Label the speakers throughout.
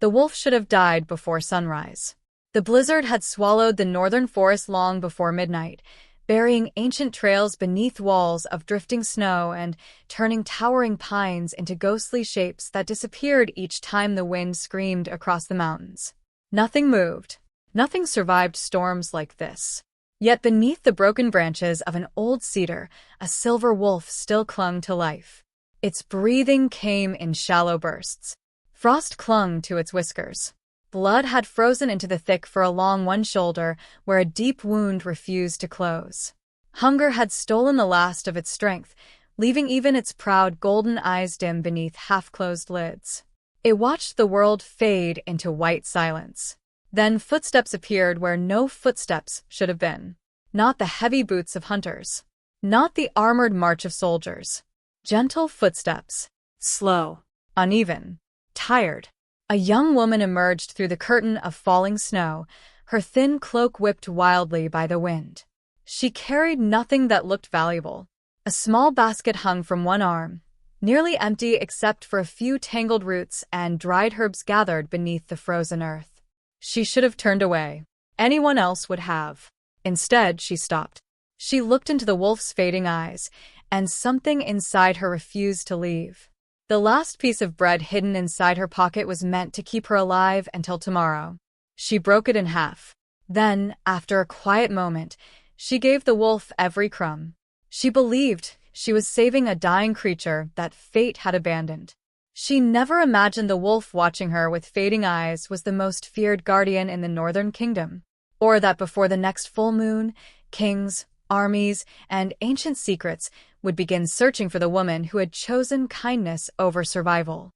Speaker 1: The wolf should have died before sunrise. The blizzard had swallowed the northern forest long before midnight, burying ancient trails beneath walls of drifting snow and turning towering pines into ghostly shapes that disappeared each time the wind screamed across the mountains. Nothing moved. Nothing survived storms like this. Yet beneath the broken branches of an old cedar, a silver wolf still clung to life. Its breathing came in shallow bursts. Frost clung to its whiskers. Blood had frozen into the thick fur along one shoulder, where a deep wound refused to close. Hunger had stolen the last of its strength, leaving even its proud golden eyes dim beneath half-closed lids. It watched the world fade into white silence. Then footsteps appeared where no footsteps should have been. Not the heavy boots of hunters. Not the armored march of soldiers. Gentle footsteps. Slow. Uneven. Tired. A young woman emerged through the curtain of falling snow, her thin cloak whipped wildly by the wind. She carried nothing that looked valuable. A small basket hung from one arm, nearly empty except for a few tangled roots and dried herbs gathered beneath the frozen earth. She should have turned away. Anyone else would have. Instead, she stopped. She looked into the wolf's fading eyes, and something inside her refused to leave. The last piece of bread hidden inside her pocket was meant to keep her alive until tomorrow. She broke it in half. Then, after a quiet moment, she gave the wolf every crumb. She believed she was saving a dying creature that fate had abandoned. She never imagined the wolf watching her with fading eyes was the most feared guardian in the Northern Kingdom, or that before the next full moon, kings, armies, and ancient secrets would begin searching for the woman who had chosen kindness over survival.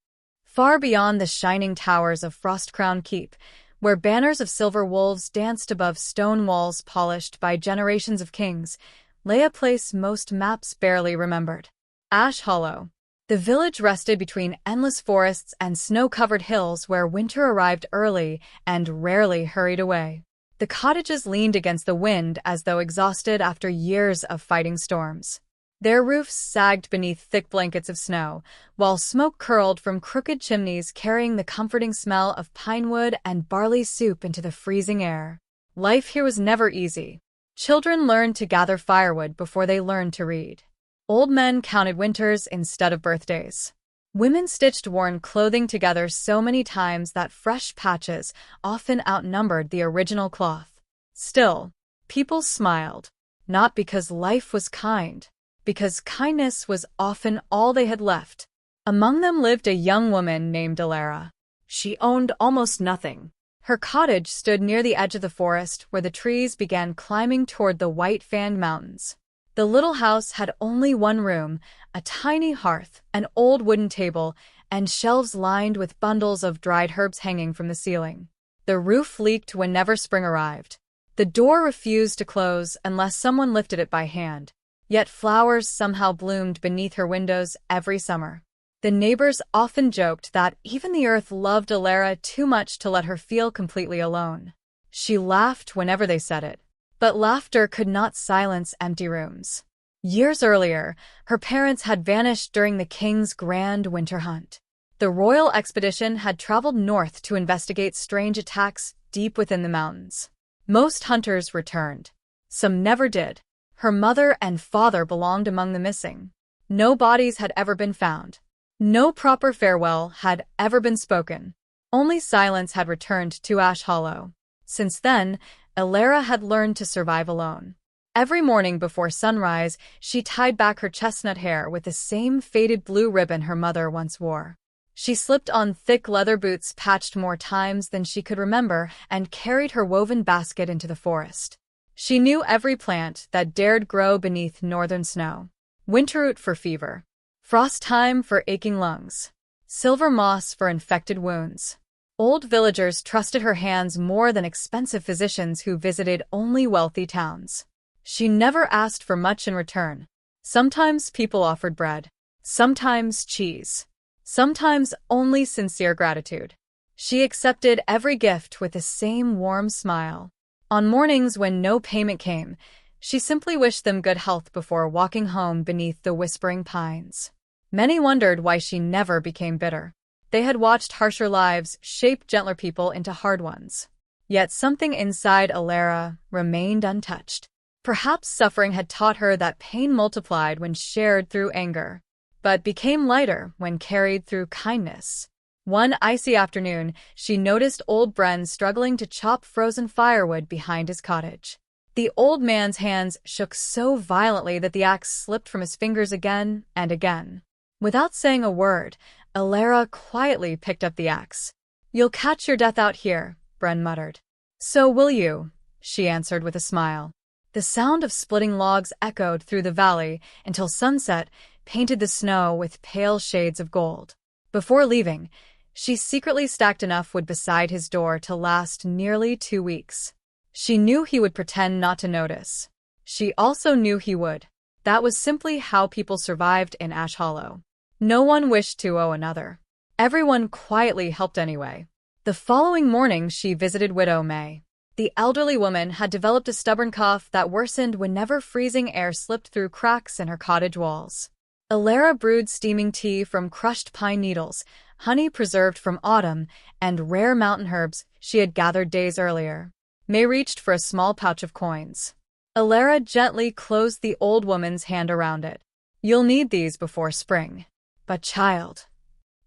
Speaker 1: Far beyond the shining towers of Frostcrown Keep, where banners of silver wolves danced above stone walls polished by generations of kings, lay a place most maps barely remembered. Ash Hollow. The village rested between endless forests and snow-covered hills where winter arrived early and rarely hurried away. The cottages leaned against the wind as though exhausted after years of fighting storms. Their roofs sagged beneath thick blankets of snow, while smoke curled from crooked chimneys carrying the comforting smell of pine wood and barley soup into the freezing air. Life here was never easy. Children learned to gather firewood before they learned to read. Old men counted winters instead of birthdays. Women stitched worn clothing together so many times that fresh patches often outnumbered the original cloth. Still, people smiled, not because life was kind, because kindness was often all they had left. Among them lived a young woman named Lyra. She owned almost nothing. Her cottage stood near the edge of the forest where the trees began climbing toward the white-fanned mountains. The little house had only one room, a tiny hearth, an old wooden table, and shelves lined with bundles of dried herbs hanging from the ceiling. The roof leaked whenever spring arrived. The door refused to close unless someone lifted it by hand. Yet flowers somehow bloomed beneath her windows every summer. The neighbors often joked that even the earth loved Lyra too much to let her feel completely alone. She laughed whenever they said it. But laughter could not silence empty rooms. Years earlier, her parents had vanished during the king's grand winter hunt. The royal expedition had traveled north to investigate strange attacks deep within the mountains. Most hunters returned. Some never did. Her mother and father belonged among the missing. No bodies had ever been found. No proper farewell had ever been spoken. Only silence had returned to Ash Hollow. Since then, Lyra had learned to survive alone. Every morning before sunrise, she tied back her chestnut hair with the same faded blue ribbon her mother once wore. She slipped on thick leather boots patched more times than she could remember and carried her woven basket into the forest. She knew every plant that dared grow beneath northern snow. Winterroot for fever. Frostthyme for aching lungs. Silver moss for infected wounds. Old villagers trusted her hands more than expensive physicians who visited only wealthy towns. She never asked for much in return. Sometimes people offered bread. Sometimes cheese. Sometimes only sincere gratitude. She accepted every gift with the same warm smile. On mornings when no payment came, she simply wished them good health before walking home beneath the whispering pines. Many wondered why she never became bitter. They had watched harsher lives shape gentler people into hard ones. Yet something inside Lyra remained untouched. Perhaps suffering had taught her that pain multiplied when shared through anger, but became lighter when carried through kindness. One icy afternoon, she noticed old Bren struggling to chop frozen firewood behind his cottage. The old man's hands shook so violently that the axe slipped from his fingers again and again. Without saying a word, Lyra quietly picked up the axe. "You'll catch your death out here," Bren muttered. "So will you," she answered with a smile. The sound of splitting logs echoed through the valley until sunset painted the snow with pale shades of gold. Before leaving, she secretly stacked enough wood beside his door to last nearly 2 weeks. She knew he would pretend not to notice. She also knew he would. That was simply how people survived in Ash Hollow. No one wished to owe another. Everyone quietly helped anyway. The following morning, she visited Widow May. The elderly woman had developed a stubborn cough that worsened whenever freezing air slipped through cracks in her cottage walls. Lyra brewed steaming tea from crushed pine needles, honey preserved from autumn, and rare mountain herbs she had gathered days earlier. May reached for a small pouch of coins. Lyra gently closed the old woman's hand around it. "You'll need these before spring." "But child,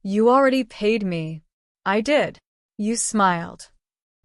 Speaker 1: you already paid me." "I did." "You smiled."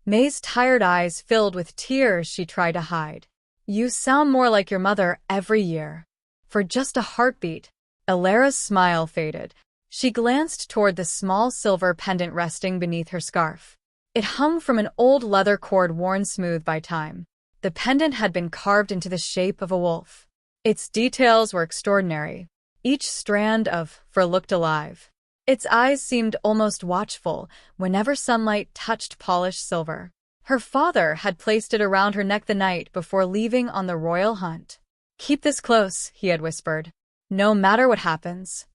Speaker 1: May's tired eyes filled with tears she tried to hide. "You sound more like your mother every year." For just a heartbeat, Lyra's smile faded. She glanced toward the small silver pendant resting beneath her scarf. It hung from an old leather cord worn smooth by time. The pendant had been carved into the shape of a wolf. Its details were extraordinary. Each strand of fur looked alive. Its eyes seemed almost watchful whenever sunlight touched polished silver. Her father had placed it around her neck the night before leaving on the royal hunt. "Keep this close," he had whispered. "No matter what happens."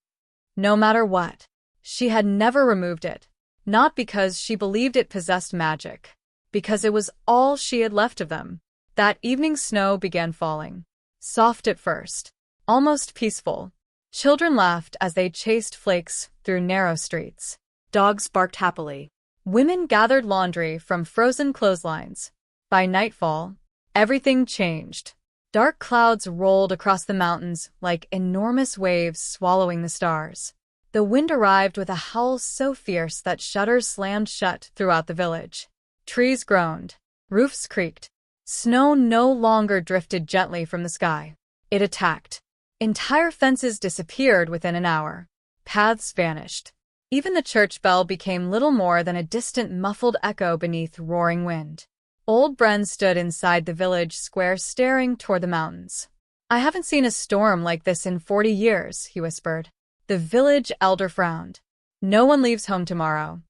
Speaker 1: No matter what. She had never removed it. Not because she believed it possessed magic. Because it was all she had left of them. That evening snow began falling. Soft at first. Almost peaceful. Children laughed as they chased flakes through narrow streets. Dogs barked happily. Women gathered laundry from frozen clotheslines. By nightfall, everything changed. Dark clouds rolled across the mountains like enormous waves swallowing the stars. The wind arrived with a howl so fierce that shutters slammed shut throughout the village. Trees groaned. Roofs creaked. Snow no longer drifted gently from the sky. It attacked. Entire fences disappeared within an hour. Paths vanished. Even the church bell became little more than a distant muffled echo beneath roaring wind. Old Bren stood inside the village square staring toward the mountains. "I haven't seen a storm like this in 40 years, he whispered. The village elder frowned. "No one leaves home tomorrow."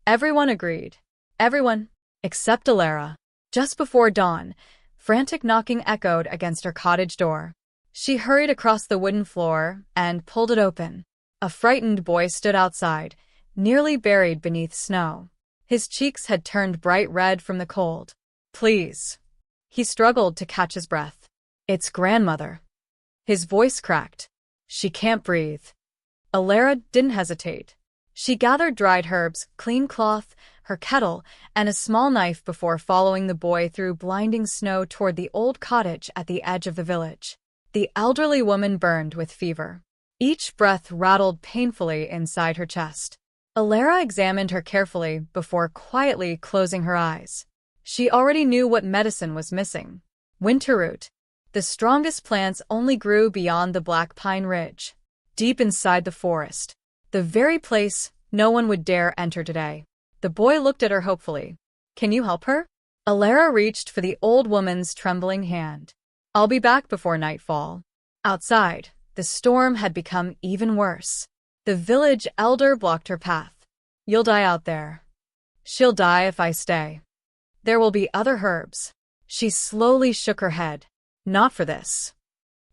Speaker 1: Everyone agreed. Everyone, except Lyra. Just before dawn, frantic knocking echoed against her cottage door. She hurried across the wooden floor and pulled it open. A frightened boy stood outside, nearly buried beneath snow. His cheeks had turned bright red from the cold. "Please." He struggled to catch his breath. "It's grandmother." His voice cracked. "She can't breathe." Lyra didn't hesitate. She gathered dried herbs, clean cloth, her kettle, and a small knife before following the boy through blinding snow toward the old cottage at the edge of the village. The elderly woman burned with fever. Each breath rattled painfully inside her chest. Lyra examined her carefully before quietly closing her eyes. She already knew what medicine was missing. Winterroot. The strongest plants only grew beyond the black pine ridge. Deep inside the forest. The very place no one would dare enter today. The boy looked at her hopefully. "Can you help her?" Lyra reached for the old woman's trembling hand. "I'll be back before nightfall." Outside, the storm had become even worse. The village elder blocked her path. "You'll die out there." "She'll die if I stay." "There will be other herbs." She slowly shook her head. "Not for this."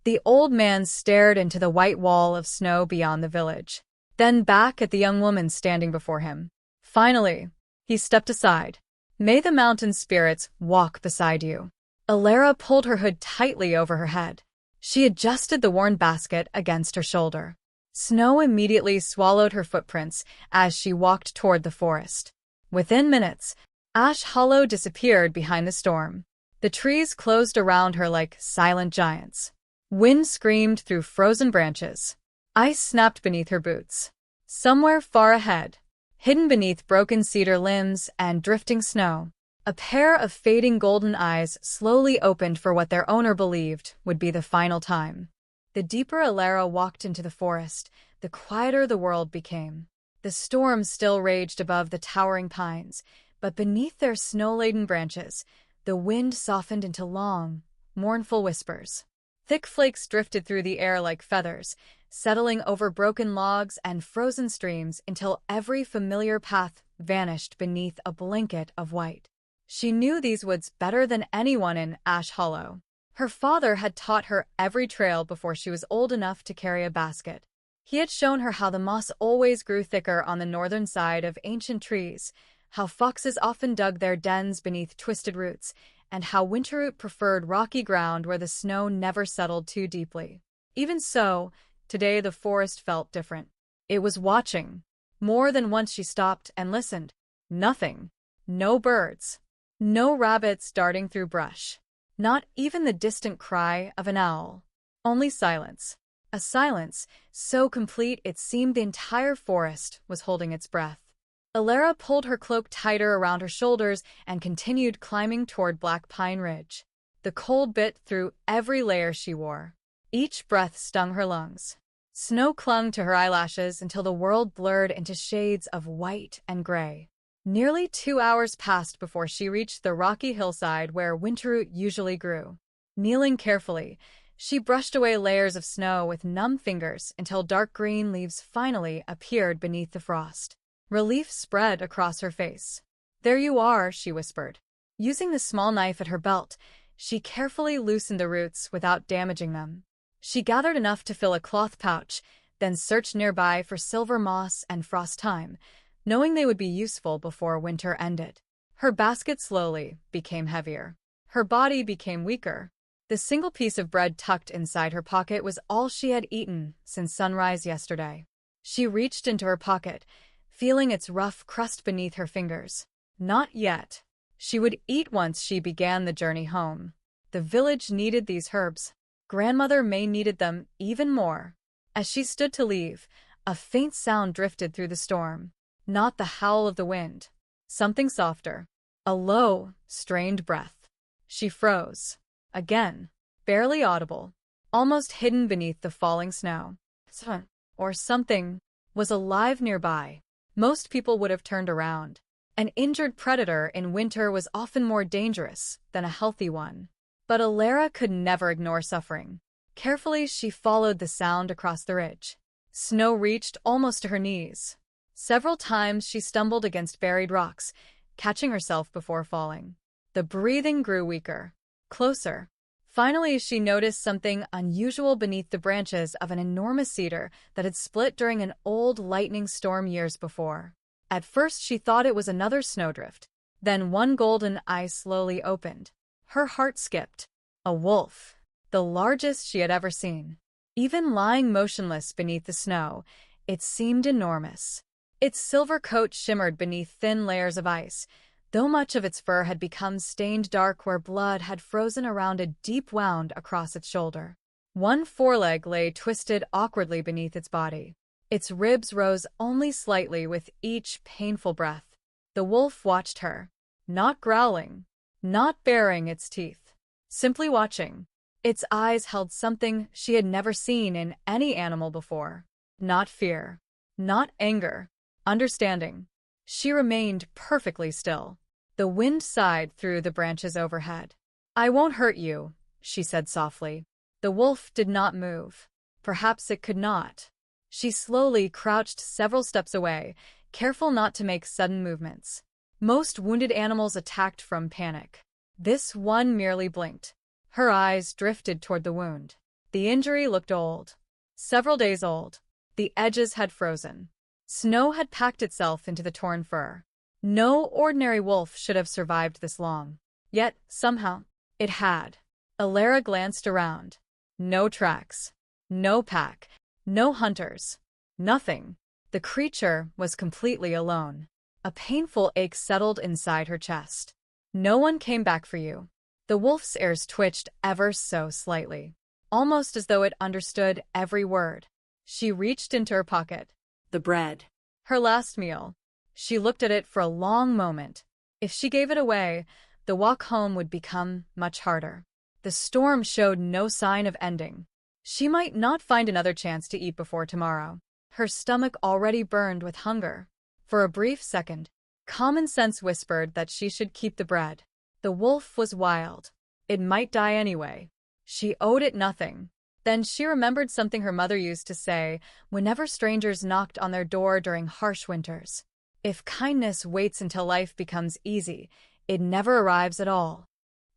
Speaker 1: The old man stared into the white wall of snow beyond the village, then back at the young woman standing before him. Finally, he stepped aside. "May the mountain spirits walk beside you." Lyra pulled her hood tightly over her head. She adjusted the worn basket against her shoulder. Snow immediately swallowed her footprints as she walked toward the forest. Within minutes, Ash Hollow disappeared behind the storm. The trees closed around her like silent giants. Wind screamed through frozen branches. Ice snapped beneath her boots. Somewhere far ahead, hidden beneath broken cedar limbs and drifting snow, a pair of fading golden eyes slowly opened for what their owner believed would be the final time. The deeper Lyra walked into the forest, the quieter the world became. The storm still raged above the towering pines, but beneath their snow-laden branches, the wind softened into long, mournful whispers. Thick flakes drifted through the air like feathers, settling over broken logs and frozen streams until every familiar path vanished beneath a blanket of white. She knew these woods better than anyone in Ash Hollow. Her father had taught her every trail before she was old enough to carry a basket. He had shown her how the moss always grew thicker on the northern side of ancient trees, how foxes often dug their dens beneath twisted roots, and how Winterroot preferred rocky ground where the snow never settled too deeply. Even so, today the forest felt different. It was watching. More than once she stopped and listened. Nothing. No birds. No rabbits darting through brush. Not even the distant cry of an owl. Only silence. A silence so complete it seemed the entire forest was holding its breath. Lyra pulled her cloak tighter around her shoulders and continued climbing toward Black Pine Ridge. The cold bit through every layer she wore. Each breath stung her lungs. Snow clung to her eyelashes until the world blurred into shades of white and gray. Nearly 2 hours passed before she reached the rocky hillside where Winterroot usually grew. Kneeling carefully, she brushed away layers of snow with numb fingers until dark green leaves finally appeared beneath the frost. Relief spread across her face. "There you are," she whispered. Using the small knife at her belt, she carefully loosened the roots without damaging them. She gathered enough to fill a cloth pouch, then searched nearby for silver moss and frost thyme, knowing they would be useful before winter ended. Her basket slowly became heavier. Her body became weaker. The single piece of bread tucked inside her pocket was all she had eaten since sunrise yesterday. She reached into her pocket, feeling its rough crust beneath her fingers. Not yet. She would eat once she began the journey home. The village needed these herbs. Grandmother May needed them even more. As she stood to leave, a faint sound drifted through the storm. Not the howl of the wind. Something softer. A low, strained breath. She froze. Again. Barely audible. Almost hidden beneath the falling snow. Or something was alive nearby. Most people would have turned around. An injured predator in winter was often more dangerous than a healthy one. But Lyra could never ignore suffering. Carefully, she followed the sound across the ridge. Snow reached almost to her knees. Several times she stumbled against buried rocks, catching herself before falling. The breathing grew weaker. Closer. Finally, she noticed something unusual beneath the branches of an enormous cedar that had split during an old lightning storm years before. At first, she thought it was another snowdrift. Then one golden eye slowly opened. Her heart skipped. A wolf. The largest she had ever seen. Even lying motionless beneath the snow, it seemed enormous. Its silver coat shimmered beneath thin layers of ice, though much of its fur had become stained dark where blood had frozen around a deep wound across its shoulder. One foreleg lay twisted awkwardly beneath its body. Its ribs rose only slightly with each painful breath. The wolf watched her, not growling, not baring its teeth, simply watching. Its eyes held something she had never seen in any animal before. Not fear, not anger, understanding. She remained perfectly still. The wind sighed through the branches overhead. "I won't hurt you," she said softly. The wolf did not move. Perhaps it could not. She slowly crouched several steps away, careful not to make sudden movements. Most wounded animals attacked from panic. This one merely blinked. Her eyes drifted toward the wound. The injury looked old. Several days old. The edges had frozen. Snow had packed itself into the torn fur. No ordinary wolf should have survived this long. Yet, somehow, it had. Lyra glanced around. No tracks. No pack. No hunters. Nothing. The creature was completely alone. A painful ache settled inside her chest. No one came back for you. The wolf's ears twitched ever so slightly, almost as though it understood every word. She reached into her pocket.
Speaker 2: The bread.
Speaker 1: Her last meal. She looked at it for a long moment. If she gave it away, the walk home would become much harder. The storm showed no sign of ending. She might not find another chance to eat before tomorrow. Her stomach already burned with hunger. For a brief second, common sense whispered that she should keep the bread. The wolf was wild. It might die anyway. She owed it nothing. Then she remembered something her mother used to say whenever strangers knocked on their door during harsh winters. If kindness waits until life becomes easy, it never arrives at all.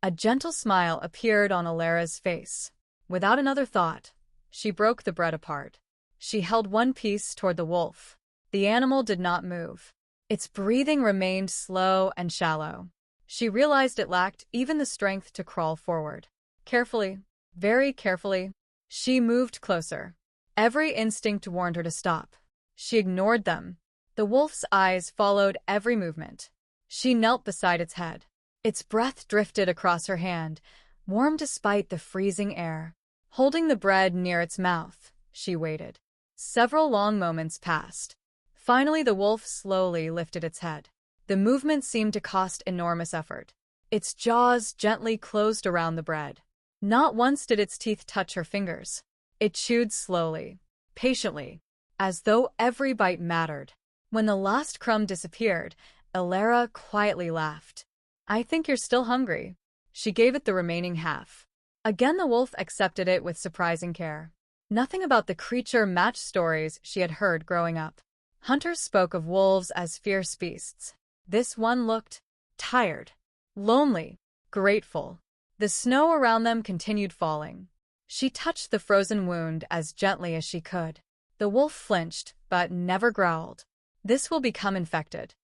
Speaker 1: A gentle smile appeared on Lyra's face. Without another thought, she broke the bread apart. She held one piece toward the wolf. The animal did not move. Its breathing remained slow and shallow. She realized it lacked even the strength to crawl forward. Carefully, very carefully, she moved closer. Every instinct warned her to stop. She ignored them. The wolf's eyes followed every movement. She knelt beside its head. Its breath drifted across her hand, warm despite the freezing air. Holding the bread near its mouth, she waited. Several long moments passed. Finally, the wolf slowly lifted its head. The movement seemed to cost enormous effort. Its jaws gently closed around the bread. Not once did its teeth touch her fingers. It chewed slowly, patiently, as though every bite mattered. When the last crumb disappeared, Lyra quietly laughed. "I think you're still hungry." She gave it the remaining half. Again the wolf accepted it with surprising care. Nothing about the creature matched stories she had heard growing up. Hunters spoke of wolves as fierce beasts. This one looked tired, lonely, grateful. The snow around them continued falling. She touched the frozen wound as gently as she could. The wolf flinched, but never growled. "This will become infected."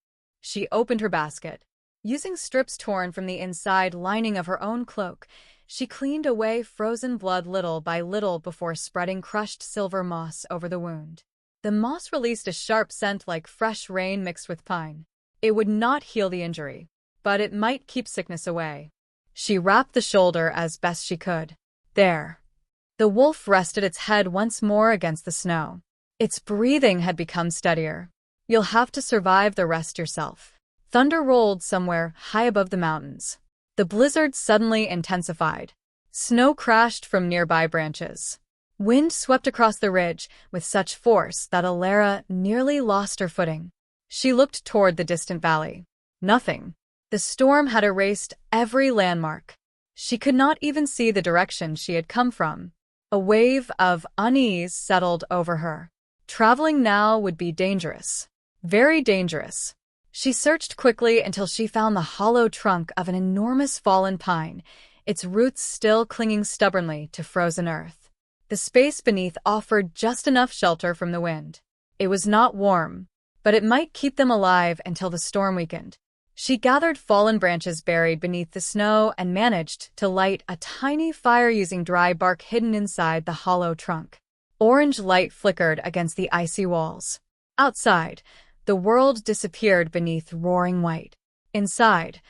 Speaker 1: She opened her basket. Using strips torn from the inside lining of her own cloak, she cleaned away frozen blood little by little before spreading crushed silver moss over the wound. The moss released a sharp scent like fresh rain mixed with pine. It would not heal the injury, but it might keep sickness away. She wrapped the shoulder as best she could. There. The wolf rested its head once more against the snow. Its breathing had become steadier. "You'll have to survive the rest yourself." Thunder rolled somewhere high above the mountains. The blizzard suddenly intensified. Snow crashed from nearby branches. Wind swept across the ridge with such force that Lyra nearly lost her footing. She looked toward the distant valley. Nothing. The storm had erased every landmark. She could not even see the direction she had come from. A wave of unease settled over her. Traveling now would be dangerous. Very dangerous. She searched quickly until she found the hollow trunk of an enormous fallen pine, its roots still clinging stubbornly to frozen earth. The space beneath offered just enough shelter from the wind. It was not warm, but it might keep them alive until the storm weakened. She gathered fallen branches buried beneath the snow and managed to light a tiny fire using dry bark hidden inside the hollow trunk. Orange light flickered against the icy walls. Outside, the world disappeared beneath roaring white. Inside,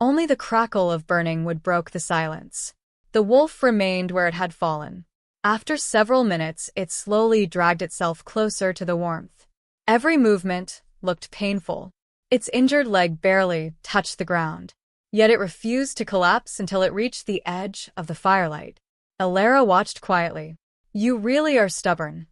Speaker 1: only the crackle of burning wood broke the silence. The wolf remained where it had fallen. After several minutes, it slowly dragged itself closer to the warmth. Every movement looked painful. Its injured leg barely touched the ground. Yet it refused to collapse until it reached the edge of the firelight. Lyra watched quietly. "You really are stubborn."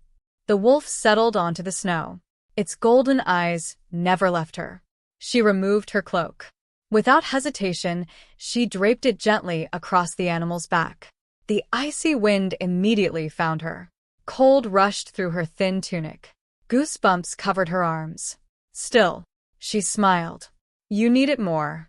Speaker 1: The wolf settled onto the snow. Its golden eyes never left her. She removed her cloak. Without hesitation, she draped it gently across the animal's back. The icy wind immediately found her. Cold rushed through her thin tunic. Goosebumps covered her arms. Still, she smiled. "You need it more."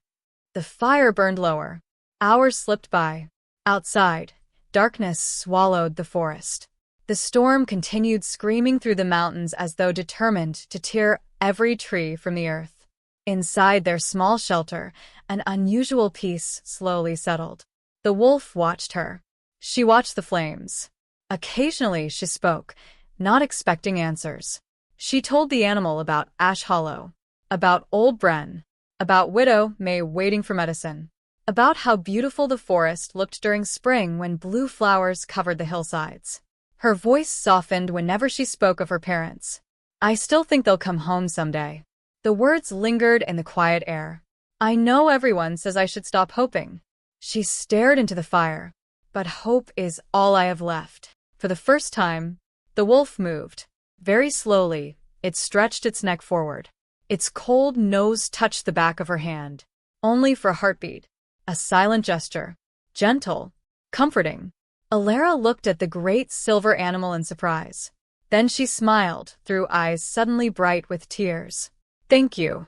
Speaker 1: The fire burned lower. Hours slipped by. Outside, darkness swallowed the forest. The storm continued screaming through the mountains as though determined to tear every tree from the earth. Inside their small shelter, an unusual peace slowly settled. The wolf watched her. She watched the flames. Occasionally she spoke, not expecting answers. She told the animal about Ash Hollow, about Old Bren, about Widow May waiting for medicine, about how beautiful the forest looked during spring when blue flowers covered the hillsides. Her voice softened whenever she spoke of her parents. I still think they'll come home someday. The words lingered in the quiet air. I know everyone says I should stop hoping. She stared into the fire. But hope is all I have left. For the first time, the wolf moved. Very slowly, it stretched its neck forward. Its cold nose touched the back of her hand. Only for a heartbeat. A silent gesture. Gentle. Comforting. Lyra looked at the great silver animal in surprise. Then she smiled, through eyes suddenly bright with tears. Thank you.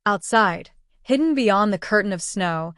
Speaker 1: Outside, hidden beyond the curtain of snow,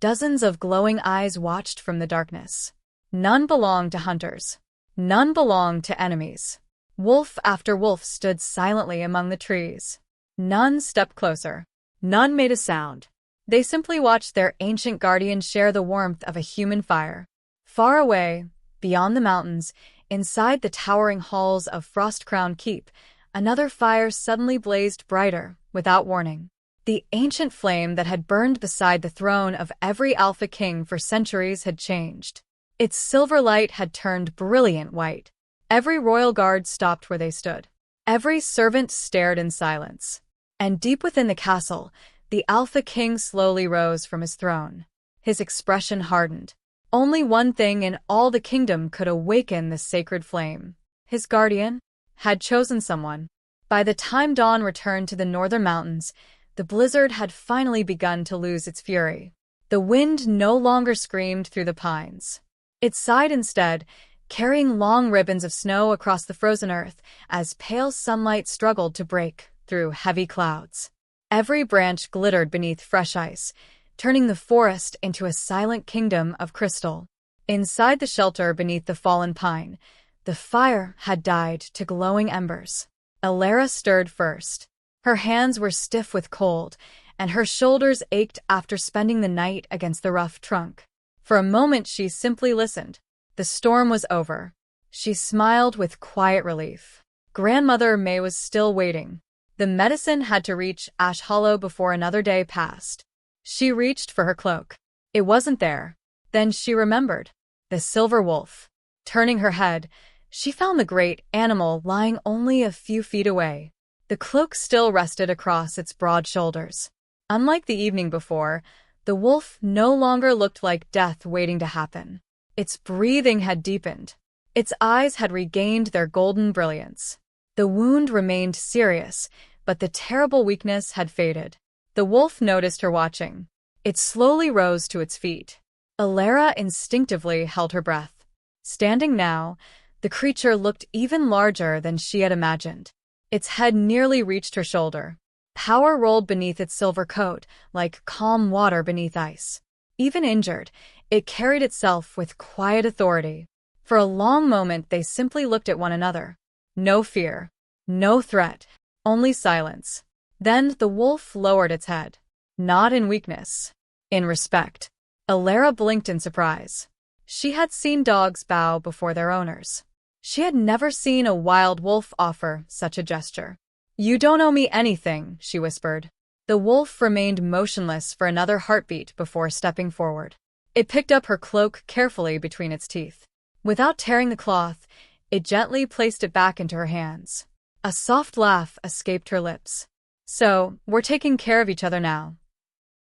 Speaker 1: dozens of glowing eyes watched from the darkness. None belonged to hunters. None belonged to enemies. Wolf after wolf stood silently among the trees. None stepped closer. None made a sound. They simply watched their ancient guardian share the warmth of a human fire. Far away, beyond the mountains, inside the towering halls of Frost-Crown Keep, another fire suddenly blazed brighter, without warning. The ancient flame that had burned beside the throne of every Alpha King for centuries had changed. Its silver light had turned brilliant white. Every royal guard stopped where they stood. Every servant stared in silence. And deep within the castle, the Alpha King slowly rose from his throne. His expression hardened. Only one thing in all the kingdom could awaken the sacred flame. His guardian had chosen someone. By the time dawn returned to the northern mountains, the blizzard had finally begun to lose its fury. The wind no longer screamed through the pines. It sighed instead, carrying long ribbons of snow across the frozen earth as pale sunlight struggled to break through heavy clouds. Every branch glittered beneath fresh ice, turning the forest into a silent kingdom of crystal. Inside the shelter beneath the fallen pine, the fire had died to glowing embers. Lyra stirred first. Her hands were stiff with cold, and her shoulders ached after spending the night against the rough trunk. For a moment she simply listened. The storm was over. She smiled with quiet relief. Grandmother May was still waiting. The medicine had to reach Ash Hollow before another day passed. She reached for her cloak. It wasn't there. Then she remembered. The silver wolf. Turning her head, she found the great animal lying only a few feet away. The cloak still rested across its broad shoulders. Unlike the evening before, the wolf no longer looked like death waiting to happen. Its breathing had deepened. Its eyes had regained their golden brilliance. The wound remained serious, but the terrible weakness had faded. The wolf noticed her watching. It slowly rose to its feet. Lyra instinctively held her breath. Standing now, the creature looked even larger than she had imagined. Its head nearly reached her shoulder. Power rolled beneath its silver coat, like calm water beneath ice. Even injured, it carried itself with quiet authority. For a long moment they simply looked at one another. No fear. No threat. Only silence. Then the wolf lowered its head. Not in weakness. In respect. Lyra blinked in surprise. She had seen dogs bow before their owners. She had never seen a wild wolf offer such a gesture. You don't owe me anything, she whispered. The wolf remained motionless for another heartbeat before stepping forward. It picked up her cloak carefully between its teeth. Without tearing the cloth, it gently placed it back into her hands. A soft laugh escaped her lips. So, we're taking care of each other now.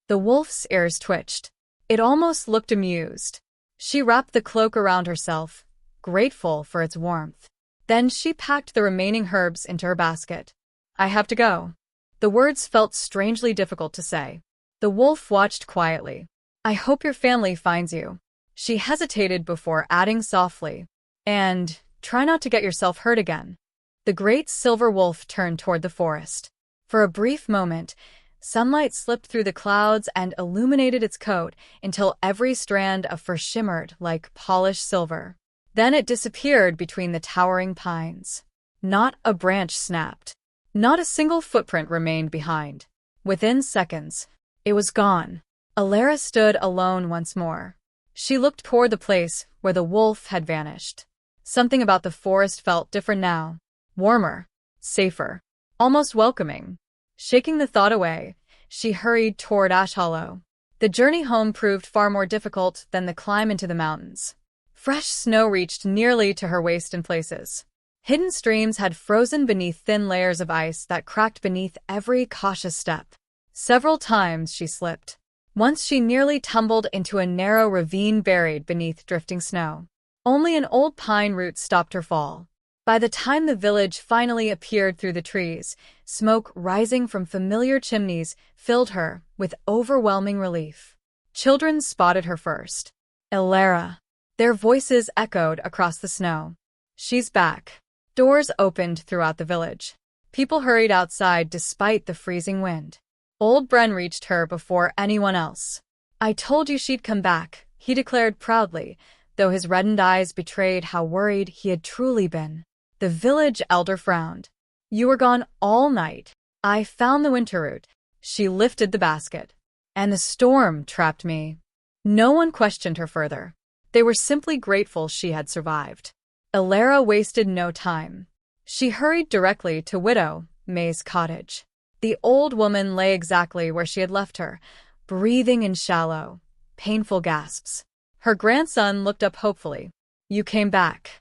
Speaker 1: The wolf's ears twitched. It almost looked amused. She wrapped the cloak around herself, grateful for its warmth. Then she packed the remaining herbs into her basket. I have to go. The words felt strangely difficult to say. The wolf watched quietly. I hope your family finds you. She hesitated before adding softly. And try not to get yourself hurt again. The great silver wolf turned toward the forest. For a brief moment, sunlight slipped through the clouds and illuminated its coat until every strand of fur shimmered like polished silver. Then it disappeared between the towering pines. Not a branch snapped. Not a single footprint remained behind. Within seconds, it was gone. Lyra stood alone once more. She looked toward the place where the wolf had vanished. Something about the forest felt different now. Warmer. safer, almost welcoming. Shaking the thought away, she hurried toward Ash Hollow. The journey home proved far more difficult than the climb into the mountains. Fresh snow reached nearly to her waist in places. Hidden streams had frozen beneath thin layers of ice that cracked beneath every cautious step. Several times she slipped. Once she nearly tumbled into a narrow ravine buried beneath drifting snow. Only an old pine root stopped her fall. By the time the village finally appeared through the trees, smoke rising from familiar chimneys filled her with overwhelming relief. Children spotted her first. Lyra. Their voices echoed across the snow. She's back. Doors opened throughout the village. People hurried outside despite the freezing wind. Old Bren reached her before anyone else. I told you she'd come back, he declared proudly, though his reddened eyes betrayed how worried he had truly been. The village elder frowned. You were gone all night. I found the winter root. She lifted the basket. And the storm trapped me. No one questioned her further. They were simply grateful she had survived. Lyra wasted no time. She hurried directly to Widow May's cottage. The old woman lay exactly where she had left her, breathing in shallow, painful gasps. Her grandson looked up hopefully. You came back.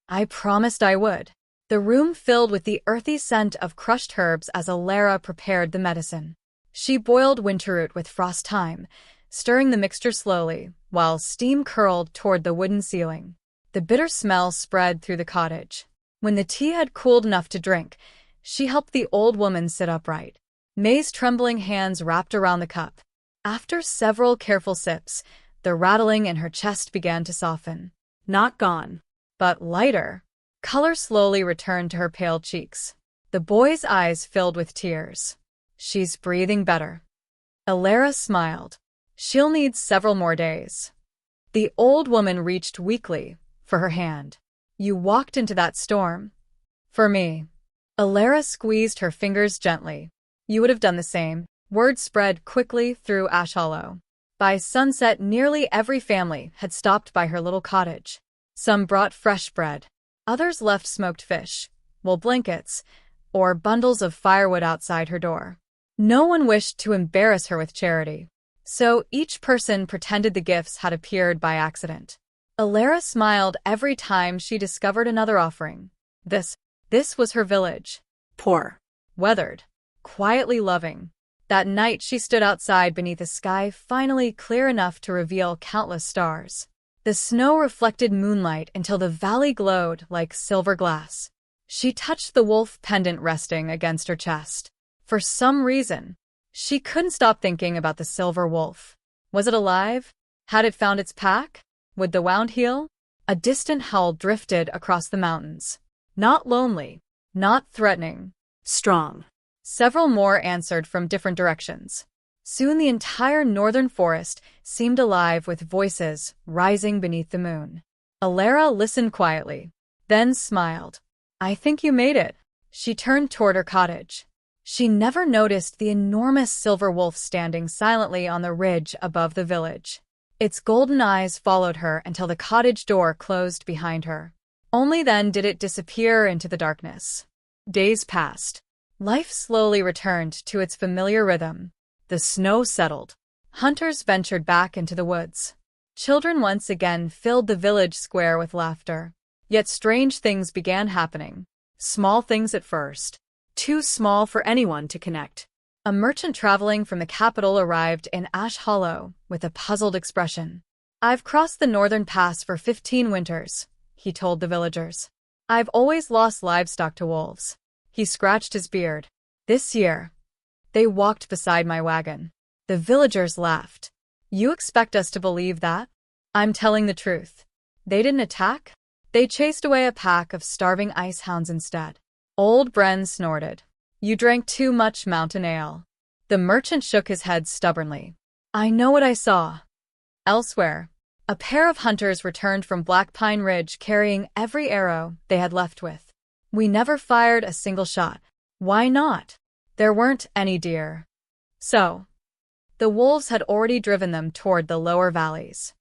Speaker 1: I promised I would. The room filled with the earthy scent of crushed herbs as Lyra prepared the medicine. She boiled winterroot with frost thyme, stirring the mixture slowly, while steam curled toward the wooden ceiling. The bitter smell spread through the cottage. When the tea had cooled enough to drink, she helped the old woman sit upright. May's trembling hands wrapped around the cup. After several careful sips, the rattling in her chest began to soften. Not gone, but lighter. Color slowly returned to her pale cheeks. The boy's eyes filled with tears. She's breathing better. Lyra smiled. She'll need several more days. The old woman reached weakly for her hand. You walked into that storm. For me. Lyra squeezed her fingers gently. You would have done the same. Word spread quickly through Ash Hollow. By sunset, nearly every family had stopped by her little cottage. Some brought fresh bread. Others left smoked fish, wool blankets, or bundles of firewood outside her door. No one wished to embarrass her with charity, so each person pretended the gifts had appeared by accident. Lyra smiled every time she discovered another offering. This was her village. Poor, weathered, quietly loving. That night she stood outside beneath a sky finally clear enough to reveal countless stars. The snow reflected moonlight until the valley glowed like silver glass. She touched the wolf pendant resting against her chest. For some reason, she couldn't stop thinking about the silver wolf. Was it alive? Had it found its pack? Would the wound heal? A distant howl drifted across the mountains. Not lonely, not threatening, strong. Several more answered from different directions. Soon the entire northern forest seemed alive with voices rising beneath the moon. Lyra listened quietly, then smiled. I think you made it. She turned toward her cottage. She never noticed the enormous silver wolf standing silently on the ridge above the village. Its golden eyes followed her until the cottage door closed behind her. Only then did it disappear into the darkness. Days passed. Life slowly returned to its familiar rhythm. The snow settled. Hunters ventured back into the woods. Children once again filled the village square with laughter. Yet strange things began happening. Small things at first. Too small for anyone to connect. A merchant traveling from the capital arrived in Ash Hollow with a puzzled expression. I've crossed the northern pass for 15 winters, he told the villagers. I've always lost livestock to wolves. He scratched his beard. This year, they walked beside my wagon. The villagers laughed. You expect us to believe that? I'm telling the truth. They didn't attack. They chased away a pack of starving ice hounds instead. Old Bren snorted. You drank too much mountain ale. The merchant shook his head stubbornly. I know what I saw. Elsewhere, a pair of hunters returned from Black Pine Ridge carrying every arrow they had left with. We never fired a single shot. Why not? There weren't any deer. So, the wolves had already driven them toward the lower valleys.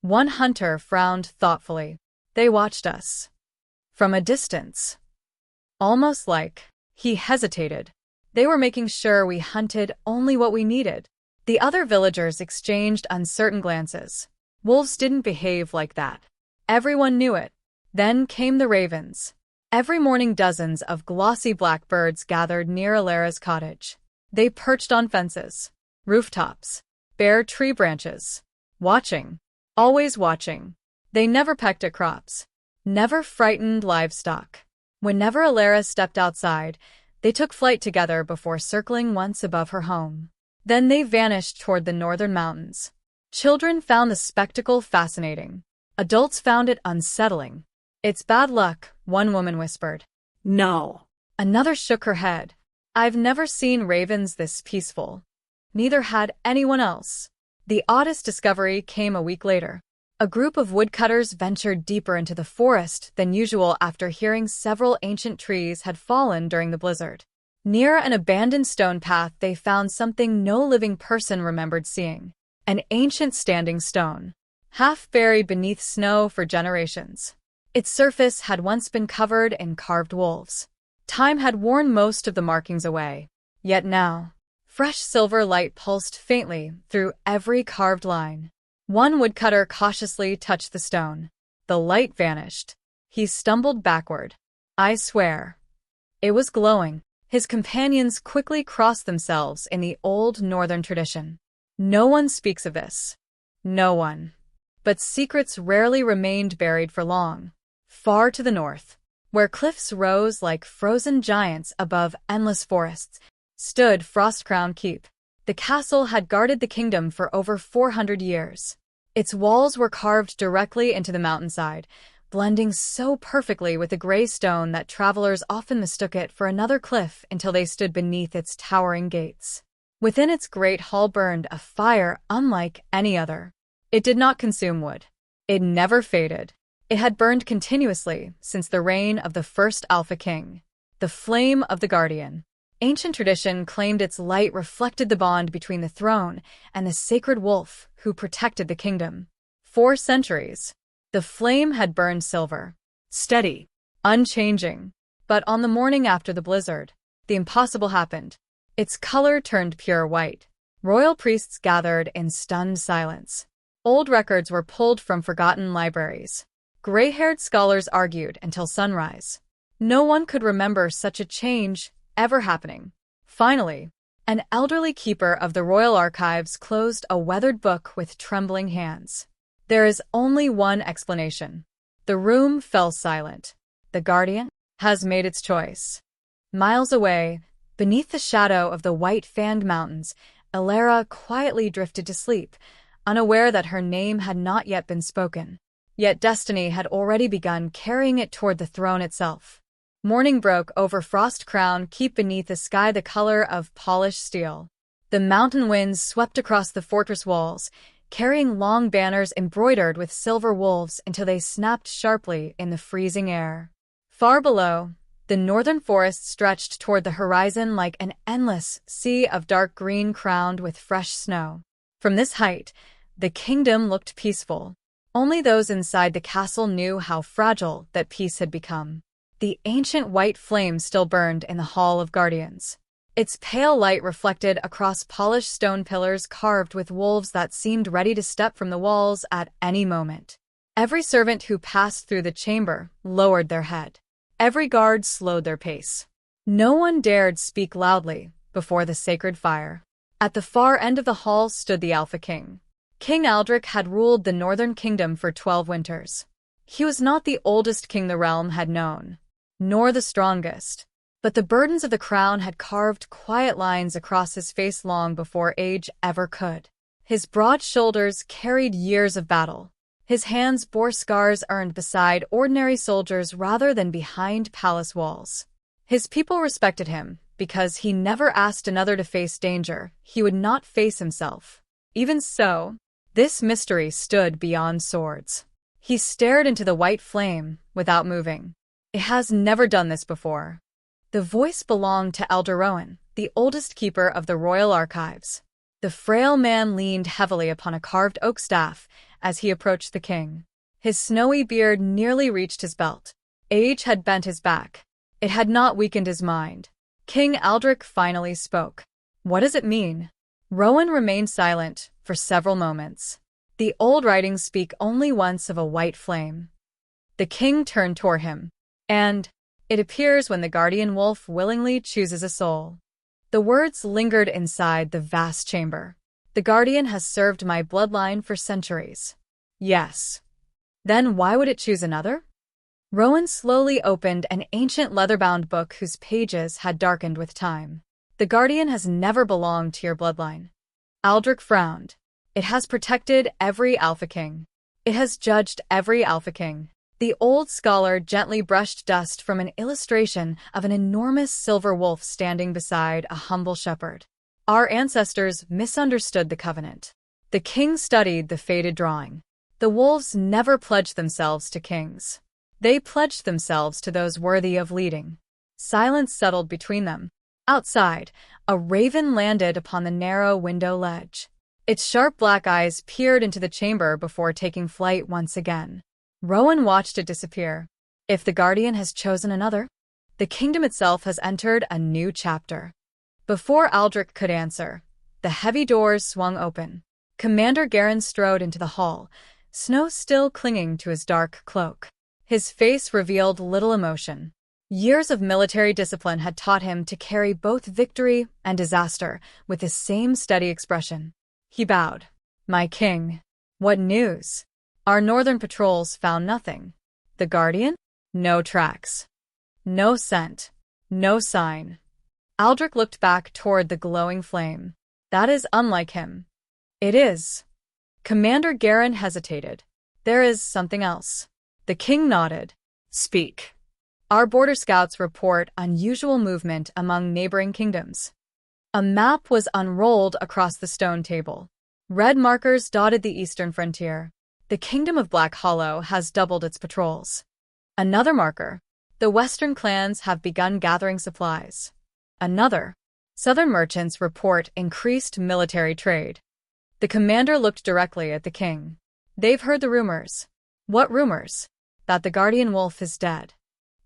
Speaker 1: One hunter frowned thoughtfully. They watched us. From a distance. Almost like He hesitated. They were making sure we hunted only what we needed. The other villagers exchanged uncertain glances. Wolves didn't behave like that. Everyone knew it. Then came the ravens. Every morning dozens of glossy black birds gathered near Lyra's cottage. They perched on fences, rooftops, bare tree branches. Watching. Always watching. They never pecked at crops. Never frightened livestock. Whenever Lyra stepped outside, they took flight together before circling once above her home. Then they vanished toward the northern mountains. Children found the spectacle fascinating. Adults found it unsettling. "It's bad luck," one woman whispered.
Speaker 2: No.
Speaker 1: Another shook her head. "I've never seen ravens this peaceful." Neither had anyone else. The oddest discovery came a week later. A group of woodcutters ventured deeper into the forest than usual after hearing several ancient trees had fallen during the blizzard. Near an abandoned stone path, they found something no living person remembered seeing. An ancient standing stone, half buried beneath snow for generations. Its surface had once been covered in carved wolves. Time had worn most of the markings away. Yet now, fresh silver light pulsed faintly through every carved line. One woodcutter cautiously touched the stone. The light vanished. He stumbled backward. "I swear." It was glowing. His companions quickly crossed themselves in the old northern tradition. No one speaks of this. No one. But secrets rarely remained buried for long. Far to the north, where cliffs rose like frozen giants above endless forests, stood Frostcrown Keep. The castle had guarded the kingdom for over 400 years. Its walls were carved directly into the mountainside, blending so perfectly with the gray stone that travelers often mistook it for another cliff until they stood beneath its towering gates. Within its great hall burned a fire unlike any other. It did not consume wood. It never faded. It had burned continuously since the reign of the first Alpha King. The flame of the Guardian. Ancient tradition claimed its light reflected the bond between the throne and the sacred wolf who protected the kingdom. 4 centuries. The flame had burned silver. Steady. Unchanging. But on the morning after the blizzard, the impossible happened. Its color turned pure white. Royal priests gathered in stunned silence. Old records were pulled from forgotten libraries. Gray-haired scholars argued until sunrise. No one could remember such a change ever happening. Finally, an elderly keeper of the royal archives closed a weathered book with trembling hands. There is only one explanation. The room fell silent. The Guardian has made its choice. Miles away, beneath the shadow of the white-fanged mountains, Lyra quietly drifted to sleep, unaware that her name had not yet been spoken. Yet destiny had already begun carrying it toward the throne itself. Morning broke over Frostcrown Keep beneath a sky the color of polished steel. The mountain winds swept across the fortress walls, carrying long banners embroidered with silver wolves until they snapped sharply in the freezing air. Far below, the northern forest stretched toward the horizon like an endless sea of dark green crowned with fresh snow. From this height, the kingdom looked peaceful. Only those inside the castle knew how fragile that peace had become. The ancient white flame still burned in the Hall of Guardians. Its pale light reflected across polished stone pillars carved with wolves that seemed ready to step from the walls at any moment. Every servant who passed through the chamber lowered their head. Every guard slowed their pace. No one dared speak loudly before the sacred fire. At the far end of the hall stood the Alpha King. King Aldrich had ruled the northern kingdom for 12 winters. He was not the oldest king the realm had known, nor the strongest, but the burdens of the crown had carved quiet lines across his face long before age ever could. His broad shoulders carried years of battle. His hands bore scars earned beside ordinary soldiers rather than behind palace walls. His people respected him because he never asked another to face danger he would not face himself. Even so, this mystery stood beyond swords. He stared into the white flame without moving. It has never done this before. The voice belonged to Elder Rowan, the oldest keeper of the royal archives. The frail man leaned heavily upon a carved oak staff as he approached the king. His snowy beard nearly reached his belt. Age had bent his back. It had not weakened his mind. King Aldrich finally spoke. What does it mean? Rowan remained silent for several moments. The old writings speak only once of a white flame. The king turned toward him. And it appears when the guardian wolf willingly chooses a soul. The words lingered inside the vast chamber. The guardian has served my bloodline for centuries. Yes. Then why would it choose another? Rowan slowly opened an ancient leather-bound book whose pages had darkened with time. The guardian has never belonged to your bloodline. Aldrich frowned. It has protected every Alpha King. It has judged every Alpha King. The old scholar gently brushed dust from an illustration of an enormous silver wolf standing beside a humble shepherd. Our ancestors misunderstood the covenant. The king studied the faded drawing. The wolves never pledged themselves to kings. They pledged themselves to those worthy of leading. Silence settled between them. Outside, a raven landed upon the narrow window ledge. Its sharp black eyes peered into the chamber before taking flight once again. Rowan watched it disappear. If the guardian has chosen another, the kingdom itself has entered a new chapter. Before Aldrich could answer, the heavy doors swung open. Commander Garin strode into the hall, snow still clinging to his dark cloak. His face revealed little emotion. Years of military discipline had taught him to carry both victory and disaster with the same steady expression. He bowed. My king. What news? Our northern patrols found nothing. The guardian? No tracks. No scent. No sign. Aldrich looked back toward the glowing flame. That is unlike him. It is. Commander Garin hesitated. There is something else. The king nodded. Speak. Our border scouts report unusual movement among neighboring kingdoms. A map was unrolled across the stone table. Red markers dotted the eastern frontier. The kingdom of Black Hollow has doubled its patrols. Another marker. The western clans have begun gathering supplies. Another. Southern merchants report increased military trade. The commander looked directly at the king. They've heard the rumors. What rumors? That the guardian wolf is dead.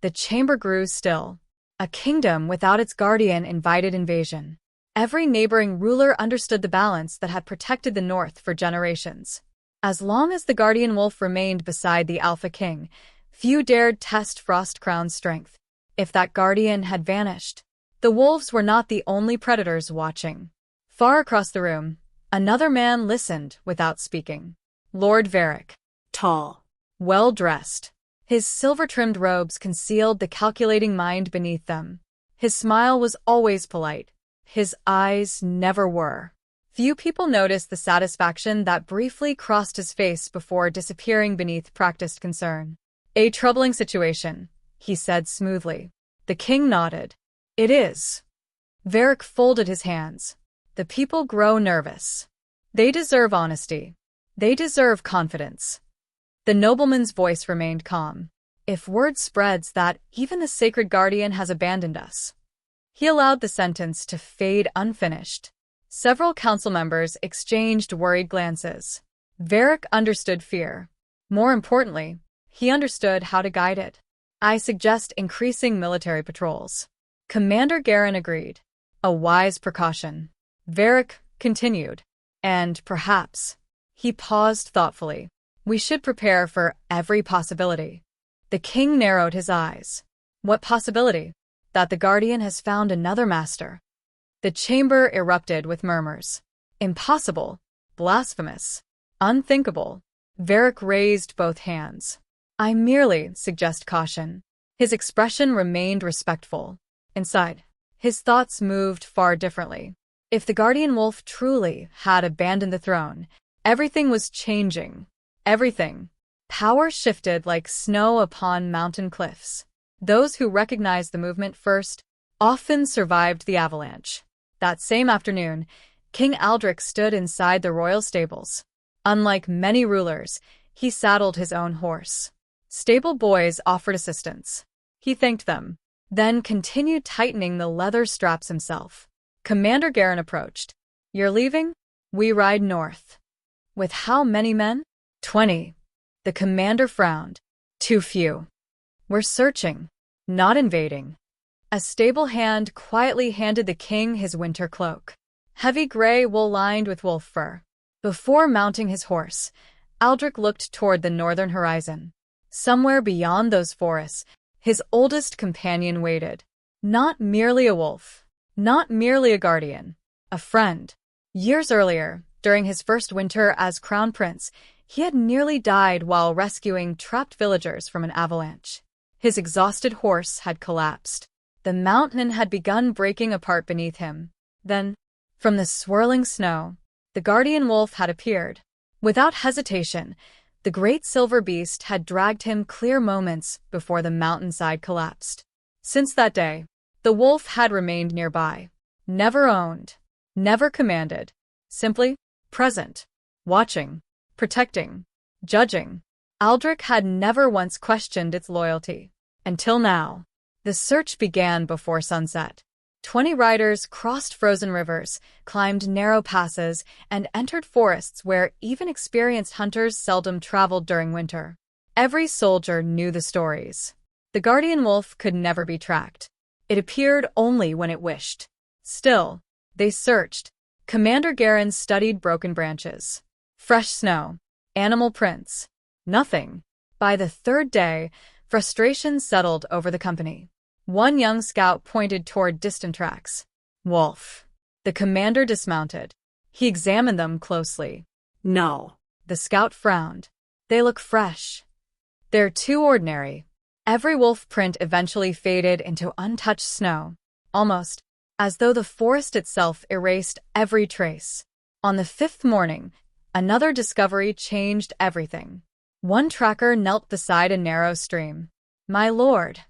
Speaker 1: The chamber grew still. A kingdom without its guardian invited invasion. Every neighboring ruler understood the balance that had protected the north for generations. As long as the guardian wolf remained beside the Alpha King, few dared test Frost Crown's strength. If that guardian had vanished, the wolves were not the only predators watching. Far across the room, another man listened without speaking. Lord Varric. Tall. Well-dressed. His silver-trimmed robes concealed the calculating mind beneath them. His smile was always polite. His eyes never were. Few people noticed the satisfaction that briefly crossed his face before disappearing beneath practiced concern. A troubling situation, he said smoothly. The king nodded. It is. Varric folded his hands. The people grow nervous. They deserve honesty. They deserve confidence. The nobleman's voice remained calm. If word spreads that even the sacred guardian has abandoned us. He allowed the sentence to fade unfinished. Several council members exchanged worried glances. Varric understood fear. More importantly, he understood how to guide it. I suggest increasing military patrols. Commander Garin agreed. A wise precaution. Varric continued. And perhaps. He paused thoughtfully. We should prepare for every possibility. The king narrowed his eyes. What possibility? That the guardian has found another master. The chamber erupted with murmurs. Impossible. Blasphemous. Unthinkable. Varric raised both hands. I merely suggest caution. His expression remained respectful. Inside, his thoughts moved far differently. If the guardian wolf truly had abandoned the throne, everything was changing. Everything. Power shifted like snow upon mountain cliffs. Those who recognized the movement first often survived the avalanche. That same afternoon, King Aldrich stood inside the royal stables. Unlike many rulers, he saddled his own horse. Stable boys offered assistance. He thanked them, then continued tightening the leather straps himself. Commander Garin approached. You're leaving? We ride north. With how many men? 20. The commander frowned. Too few. We're searching, not invading. A stable hand quietly handed the king his winter cloak, heavy gray wool lined with wolf fur. Before mounting his horse, Aldrich looked toward the northern horizon. Somewhere beyond those forests, his oldest companion waited. Not merely a wolf, not merely a guardian, a friend. Years earlier, during his first winter as crown prince, he had nearly died while rescuing trapped villagers from an avalanche. His exhausted horse had collapsed. The mountain had begun breaking apart beneath him. Then, from the swirling snow, the guardian wolf had appeared. Without hesitation, the great silver beast had dragged him clear moments before the mountainside collapsed. Since that day, the wolf had remained nearby, never owned, never commanded, simply present, watching, protecting, judging. Aldrich had never once questioned its loyalty. Until now. The search began before sunset. 20 riders crossed frozen rivers, climbed narrow passes, and entered forests where even experienced hunters seldom traveled during winter. Every soldier knew the stories. The guardian wolf could never be tracked. It appeared only when it wished. Still, they searched. Commander Garen studied broken branches. Fresh snow. Animal prints. Nothing. By the third day, frustration settled over the company. One young scout pointed toward distant tracks. Wolf. The commander dismounted. He examined them closely.
Speaker 2: No.
Speaker 1: The scout frowned. They look fresh. They're too ordinary. Every wolf print eventually faded into untouched snow, almost as though the forest itself erased every trace. On the 5th morning, another discovery changed everything. One tracker knelt beside a narrow stream. My lord.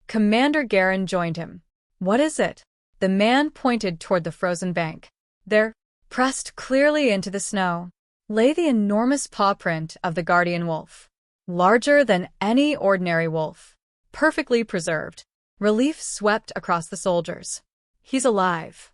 Speaker 1: Commander Garen joined him. What is it? The man pointed toward the frozen bank. There, pressed clearly into the snow, lay the enormous paw print of the guardian wolf. Larger than any ordinary wolf. Perfectly preserved. Relief swept across the soldiers. He's alive.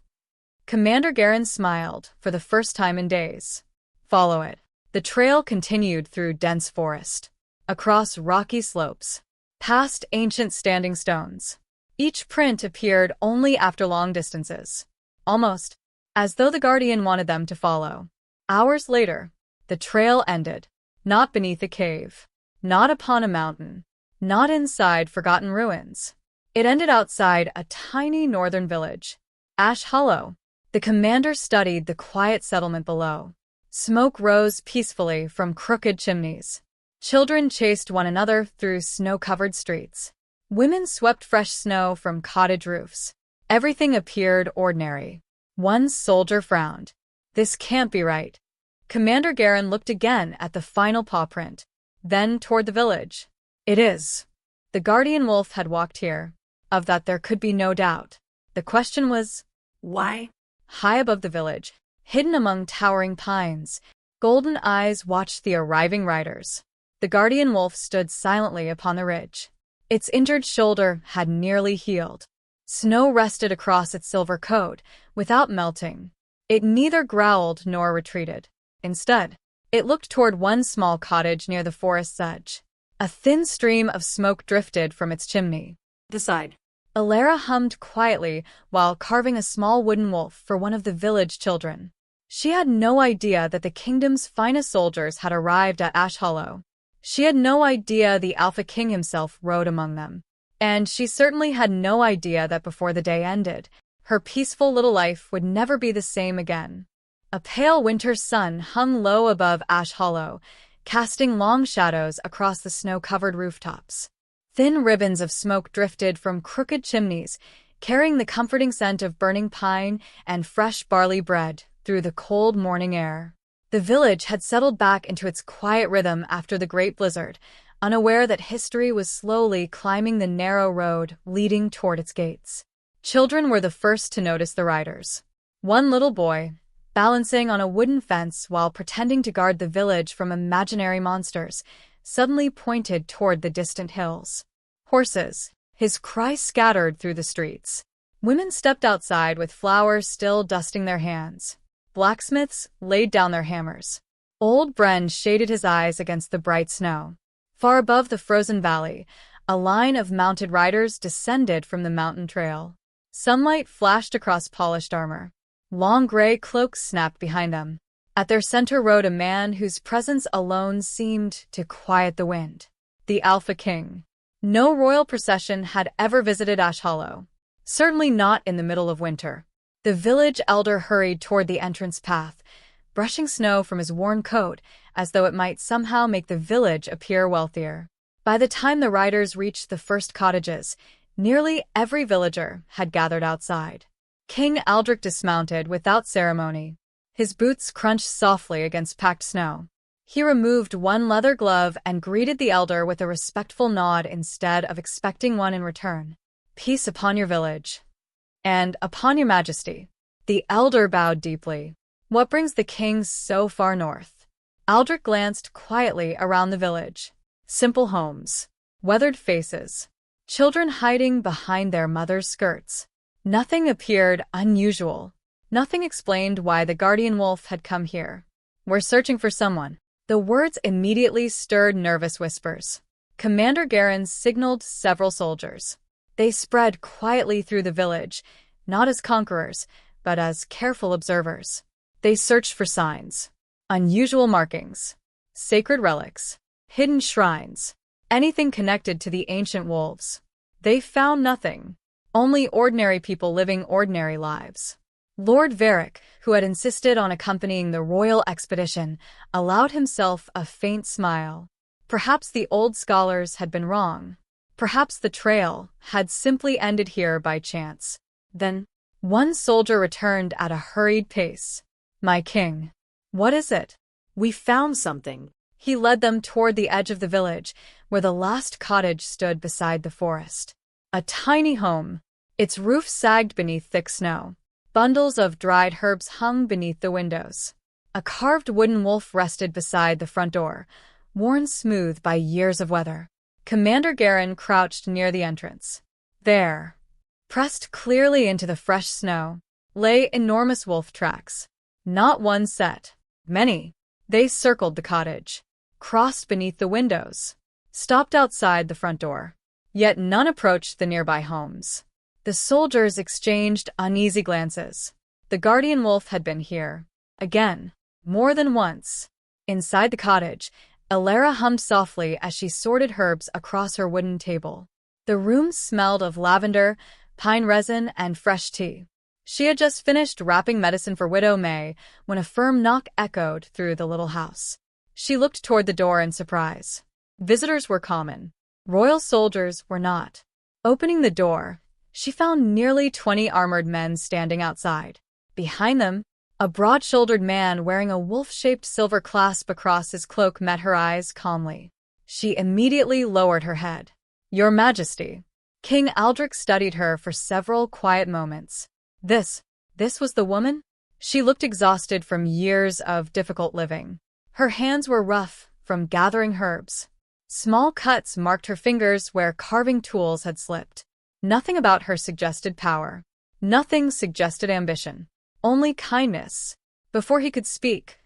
Speaker 1: Commander Garen smiled for the first time in days. Follow it. The trail continued through dense forest, across rocky slopes, past ancient standing stones. Each print appeared only after long distances, almost as though the guardian wanted them to follow. Hours later, the trail ended, not beneath a cave, not upon a mountain, not inside forgotten ruins. It ended outside a tiny northern village, Ash Hollow. The commander studied the quiet settlement below. Smoke rose peacefully from crooked chimneys. Children chased one another through snow-covered streets. Women swept fresh snow from cottage roofs. Everything appeared ordinary. One soldier frowned. This can't be right. Commander Garen looked again at the final paw print, then toward the village. It is. The guardian wolf had walked here. Of that there could be no doubt. The question was,
Speaker 2: why?
Speaker 1: High above the village, hidden among towering pines, golden eyes watched the arriving riders. The guardian wolf stood silently upon the ridge. Its injured shoulder had nearly healed. Snow rested across its silver coat, without melting. It neither growled nor retreated. Instead, it looked toward one small cottage near the forest's edge. A thin stream of smoke drifted from its chimney.
Speaker 2: The side.
Speaker 1: Lyra hummed quietly while carving a small wooden wolf for one of the village children. She had no idea that the kingdom's finest soldiers had arrived at Ash Hollow. She had no idea the Alpha King himself rode among them. And she certainly had no idea that before the day ended, her peaceful little life would never be the same again. A pale winter sun hung low above Ash Hollow, casting long shadows across the snow-covered rooftops. Thin ribbons of smoke drifted from crooked chimneys, carrying the comforting scent of burning pine and fresh barley bread through the cold morning air. The village had settled back into its quiet rhythm after the great blizzard, unaware that history was slowly climbing the narrow road leading toward its gates. Children were the first to notice the riders. One little boy, balancing on a wooden fence while pretending to guard the village from imaginary monsters, suddenly pointed toward the distant hills. Horses. His cry scattered through the streets. Women stepped outside with flowers still dusting their hands. Blacksmiths laid down their hammers. Old Bren shaded his eyes against the bright snow. Far above the frozen valley, A line of mounted riders descended from the mountain trail. Sunlight flashed across polished armor. Long gray cloaks snapped behind them. At their center rode a man whose presence alone seemed to quiet the wind. The Alpha King. No royal procession had ever visited Ash Hollow. Certainly not in the middle of winter. The village elder hurried toward the entrance path, brushing snow from his worn coat as though it might somehow make the village appear wealthier. By the time the riders reached the first cottages, nearly every villager had gathered outside. King Aldrich dismounted without ceremony. His boots crunched softly against packed snow. He removed one leather glove and greeted the elder with a respectful nod instead of expecting one in return. "Peace upon your village. And upon your majesty." The elder bowed deeply. "What brings the kings so far north?" Aldrich glanced quietly around the village. Simple homes. Weathered faces. Children hiding behind their mothers' skirts. Nothing appeared unusual. Nothing explained why the guardian wolf had come here. "We're searching for someone." The words immediately stirred nervous whispers. Commander Garin signaled several soldiers. They spread quietly through the village, not as conquerors, but as careful observers. They searched for signs. Unusual markings. Sacred relics. Hidden shrines. Anything connected to the ancient wolves. They found nothing. Only ordinary people living ordinary lives. Lord Varric, who had insisted on accompanying the royal expedition, allowed himself a faint smile. Perhaps the old scholars had been wrong. Perhaps the trail had simply ended here by chance. Then, one soldier returned at a hurried pace. "My king." "What is it?"
Speaker 2: We found something.
Speaker 1: He led them toward the edge of the village, where the last cottage stood beside the forest. A tiny home. Its roof sagged beneath thick snow. Bundles of dried herbs hung beneath the windows. A carved wooden wolf rested beside the front door, worn smooth by years of weather. Commander Garin crouched near the entrance. There, pressed clearly into the fresh snow, lay enormous wolf tracks. Not one set. Many. They circled the cottage, crossed beneath the windows, stopped outside the front door. Yet none approached the nearby homes. The soldiers exchanged uneasy glances. The guardian wolf had been here. Again. More than once. Inside the cottage, Lyra hummed softly as she sorted herbs across her wooden table. The room smelled of lavender, pine resin, and fresh tea. She had just finished wrapping medicine for Widow May when a firm knock echoed through the little house. She looked toward the door in surprise. Visitors were common. Royal soldiers were not. Opening the door, she found nearly 20 armored men standing outside. Behind them, a broad-shouldered man wearing a wolf-shaped silver clasp across his cloak met her eyes calmly. She immediately lowered her head. "Your Majesty." King Aldrich studied her for several quiet moments. This was the woman? She looked exhausted from years of difficult living. Her hands were rough from gathering herbs. Small cuts marked her fingers where carving tools had slipped. Nothing about her suggested power. Nothing suggested ambition. Only kindness. Before he could speak,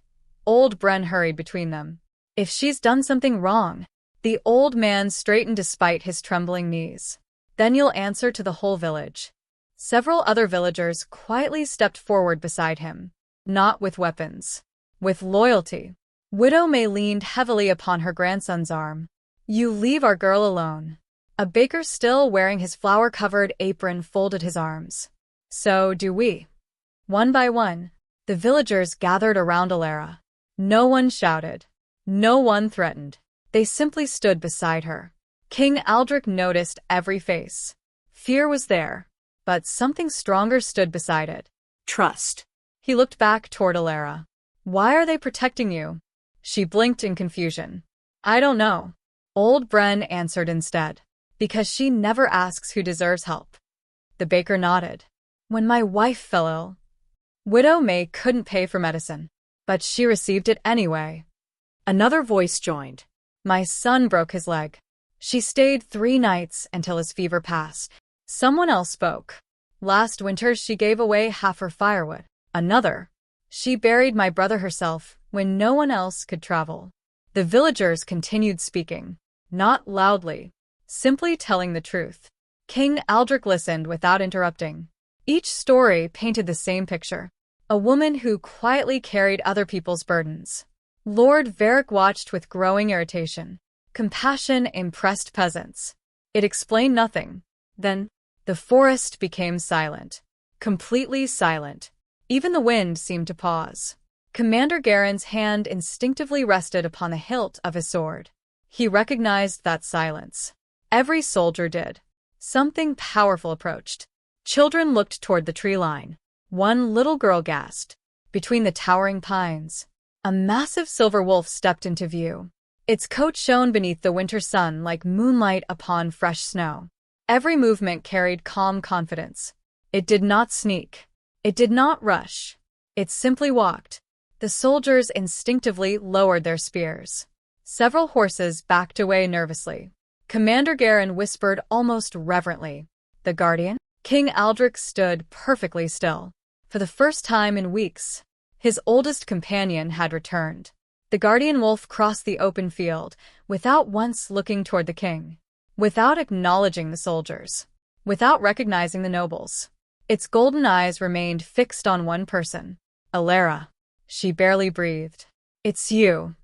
Speaker 1: old Bren hurried between them. "If she's done something wrong," the old man straightened despite his trembling knees, "then you'll answer to the whole village." Several other villagers quietly stepped forward beside him. Not with weapons. With loyalty. Widow May leaned heavily upon her grandson's arm. "You leave our girl alone." A baker still wearing his flour-covered apron folded his arms. "So do we." One by one, the villagers gathered around Lyra. No one shouted. No one threatened. They simply stood beside her. King Aldrich noticed every face. Fear was there, but something stronger stood beside it.
Speaker 2: Trust.
Speaker 1: He looked back toward Lyra. "Why are they protecting you?" She blinked in confusion. "I don't know." Old Bren answered instead. "Because she never asks who deserves help." The baker nodded. "When my wife fell ill, Widow May couldn't pay for medicine, but she received it anyway." Another voice joined. "My son broke his leg. She stayed 3 nights until his fever passed." Someone else spoke. "Last winter she gave away half her firewood." Another. "She buried my brother herself when no one else could travel." The villagers continued speaking. Not loudly. simply telling the truth. King Aldrich listened without interrupting. Each story painted the same picture. A woman who quietly carried other people's burdens. Lord Varric watched with growing irritation. Compassion impressed peasants. It explained nothing. Then, the forest became silent. Completely silent. Even the wind seemed to pause. Commander Garen's hand instinctively rested upon the hilt of his sword. He recognized that silence. Every soldier did. Something powerful approached. Children looked toward the tree line. One little girl gasped. Between the towering pines, a massive silver wolf stepped into view. Its coat shone beneath the winter sun like moonlight upon fresh snow. Every movement carried calm confidence. It did not sneak. It did not rush. It simply walked. The soldiers instinctively lowered their spears. Several horses backed away nervously. Commander Garen whispered almost reverently, "The Guardian?" King Aldrich stood perfectly still. For the first time in weeks, his oldest companion had returned. The Guardian wolf crossed the open field, without once looking toward the king, without acknowledging the soldiers, without recognizing the nobles. Its golden eyes remained fixed on one person, Lyra. She barely breathed. "It's you."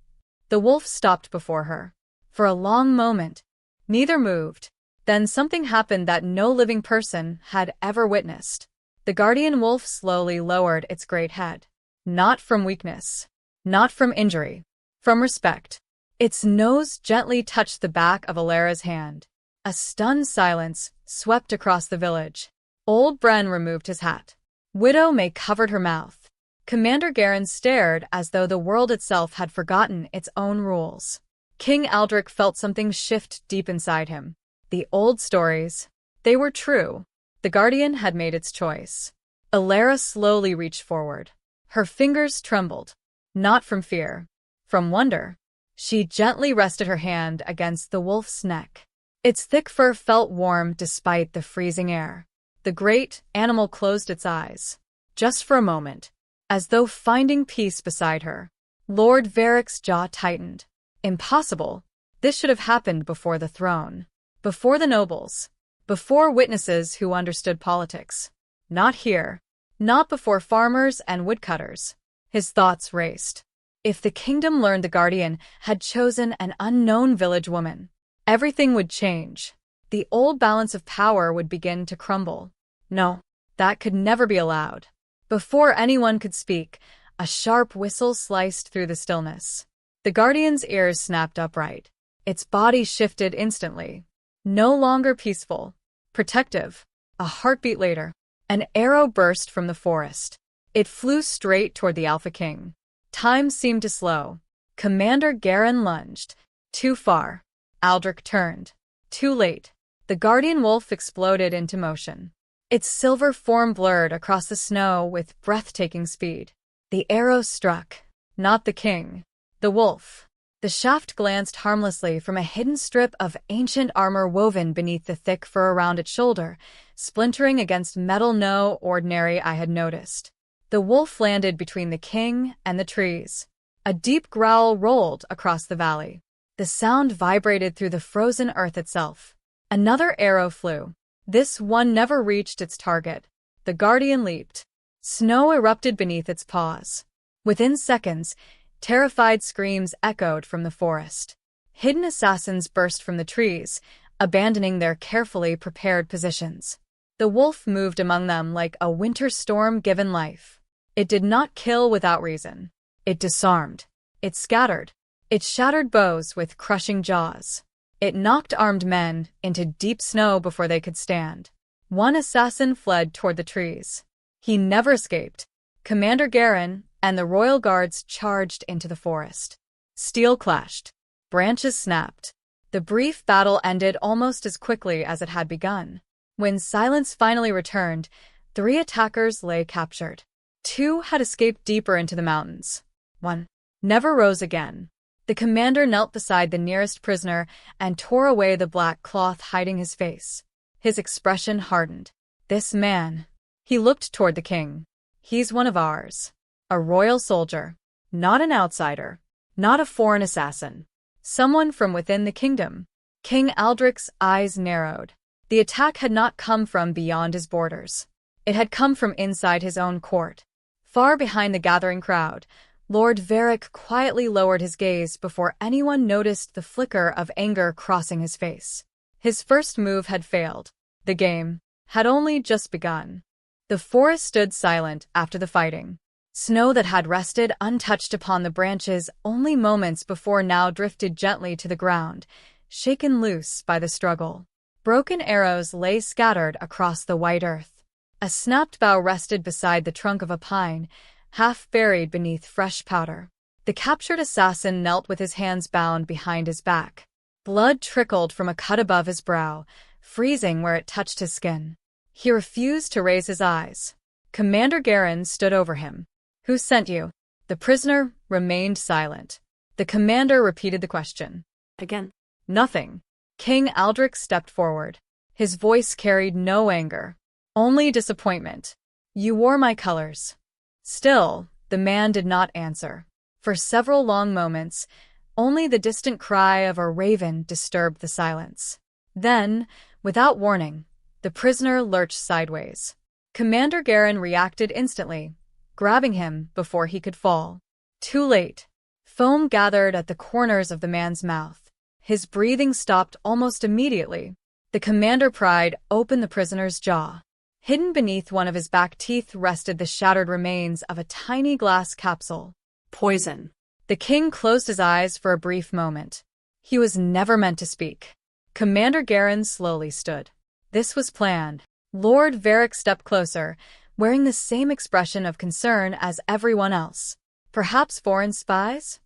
Speaker 1: The wolf stopped before her. For a long moment, neither moved. Then something happened that no living person had ever witnessed. The guardian wolf slowly lowered its great head. Not from weakness. Not from injury. From respect. Its nose gently touched the back of Lyra's hand. A stunned silence swept across the village. Old Bren removed his hat. Widow May covered her mouth. Commander Garen stared as though the world itself had forgotten its own rules. King Aldrich felt something shift deep inside him. The old stories, they were true. The Guardian had made its choice. Lyra slowly reached forward. Her fingers trembled. Not from fear. From wonder. She gently rested her hand against the wolf's neck. Its thick fur felt warm despite the freezing air. The great animal closed its eyes. Just for a moment. As though finding peace beside her. Lord Varric's jaw tightened. Impossible. This should have happened before the throne. Before the nobles. Before witnesses who understood politics. Not here. Not before farmers and woodcutters. His thoughts raced. If the kingdom learned the Guardian had chosen an unknown village woman, everything would change. The old balance of power would begin to crumble. No, that could never be allowed. Before anyone could speak, a sharp whistle sliced through the stillness. The Guardian's ears snapped upright. Its body shifted instantly. No longer peaceful. Protective. A heartbeat later, an arrow burst from the forest. It flew straight toward the Alpha King. Time seemed to slow. Commander Garen lunged. Too far. Aldrich turned. Too late. The Guardian wolf exploded into motion. Its silver form blurred across the snow with breathtaking speed. The arrow struck. Not the king. The wolf. The shaft glanced harmlessly from a hidden strip of ancient armor woven beneath the thick fur around its shoulder, splintering against metal no ordinary eye had noticed. The wolf landed between the king and the trees. A deep growl rolled across the valley. The sound vibrated through the frozen earth itself. Another arrow flew. This one never reached its target. The Guardian leaped. Snow erupted beneath its paws. Within seconds, terrified screams echoed from the forest. Hidden assassins burst from the trees, abandoning their carefully prepared positions. The wolf moved among them like a winter storm given life. It did not kill without reason. It disarmed. It scattered. It shattered bows with crushing jaws. It knocked armed men into deep snow before they could stand. One assassin fled toward the trees. He never escaped. Commander Garen and the royal guards charged into the forest. Steel clashed. Branches snapped. The brief battle ended almost as quickly as it had begun. When silence finally returned, 3 attackers lay captured. 2 had escaped deeper into the mountains. 1 never rose again. The commander knelt beside the nearest prisoner and tore away the black cloth hiding his face. His expression hardened. This man. He looked toward the king. He's one of ours. A royal soldier. Not an outsider. Not a foreign assassin. Someone from within the kingdom. King Aldrich's eyes narrowed. The attack had not come from beyond his borders. It had come from inside his own court. Far behind the gathering crowd, Lord Varric quietly lowered his gaze before anyone noticed the flicker of anger crossing his face. His first move had failed. The game had only just begun. The forest stood silent after the fighting. Snow that had rested untouched upon the branches only moments before now drifted gently to the ground, shaken loose by the struggle. Broken arrows lay scattered across the white earth. A snapped bough rested beside the trunk of a pine, half buried beneath fresh powder. The captured assassin knelt with his hands bound behind his back. Blood trickled from a cut above his brow, freezing where it touched his skin. He refused to raise his eyes. Commander Garin stood over him. "Who sent you?" The prisoner remained silent. The commander repeated the question.
Speaker 2: Again.
Speaker 1: "Nothing." King Aldrich stepped forward. His voice carried no anger, only disappointment. "You wore my colors." Still, the man did not answer. For several long moments, only the distant cry of a raven disturbed the silence. Then, without warning, the prisoner lurched sideways. Commander Garin reacted instantly, grabbing him before he could fall. Too late. Foam gathered at the corners of the man's mouth. His breathing stopped almost immediately. The commander pried open the prisoner's jaw. Hidden beneath one of his back teeth rested the shattered remains of a tiny glass capsule.
Speaker 2: Poison.
Speaker 1: The king closed his eyes for a brief moment. He was never meant to speak. Commander Garin slowly stood. This was planned. Lord Varric stepped closer, wearing the same expression of concern as everyone else. Perhaps foreign spies?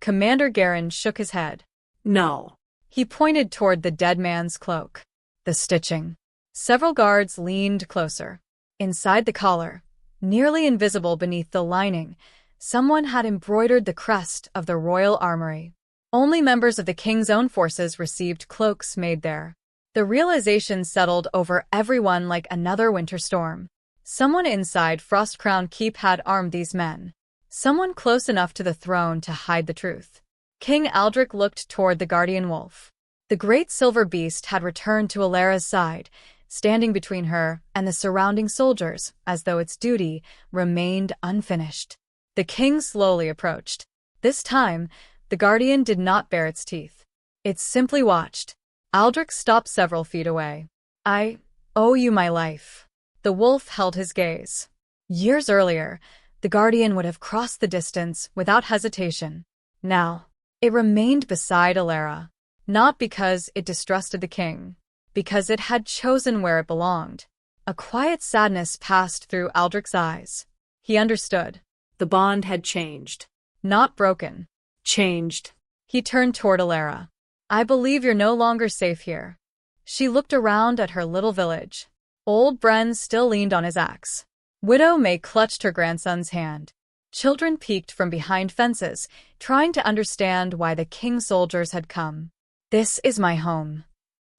Speaker 1: Commander Garin shook his head.
Speaker 2: No.
Speaker 1: He pointed toward the dead man's cloak. The stitching. Several guards leaned closer. Inside the collar, nearly invisible beneath the lining, someone had embroidered the crest of the royal armory. Only members of the king's own forces received cloaks made there. The realization settled over everyone like another winter storm. Someone inside Frostcrown Keep had armed these men. Someone close enough to the throne to hide the truth. King Aldrich looked toward the guardian wolf. The great silver beast had returned to Alara's side, standing between her and the surrounding soldiers as though its duty remained unfinished. The king slowly approached. This time, the guardian did not bare its teeth. It simply watched. Aldrich stopped several feet away. "I owe you my life." The wolf held his gaze. Years earlier, the guardian would have crossed the distance without hesitation. Now, it remained beside Alara, not because it distrusted the king, because it had chosen where it belonged. A quiet sadness passed through Aldrich's eyes. He understood.
Speaker 2: The bond had changed.
Speaker 1: Not broken.
Speaker 2: Changed.
Speaker 1: He turned toward Alara. "I believe you're no longer safe here." She looked around at her little village. Old Bren still leaned on his axe. Widow May clutched her grandson's hand. Children peeked from behind fences, trying to understand why the king's soldiers had come. "This is my home.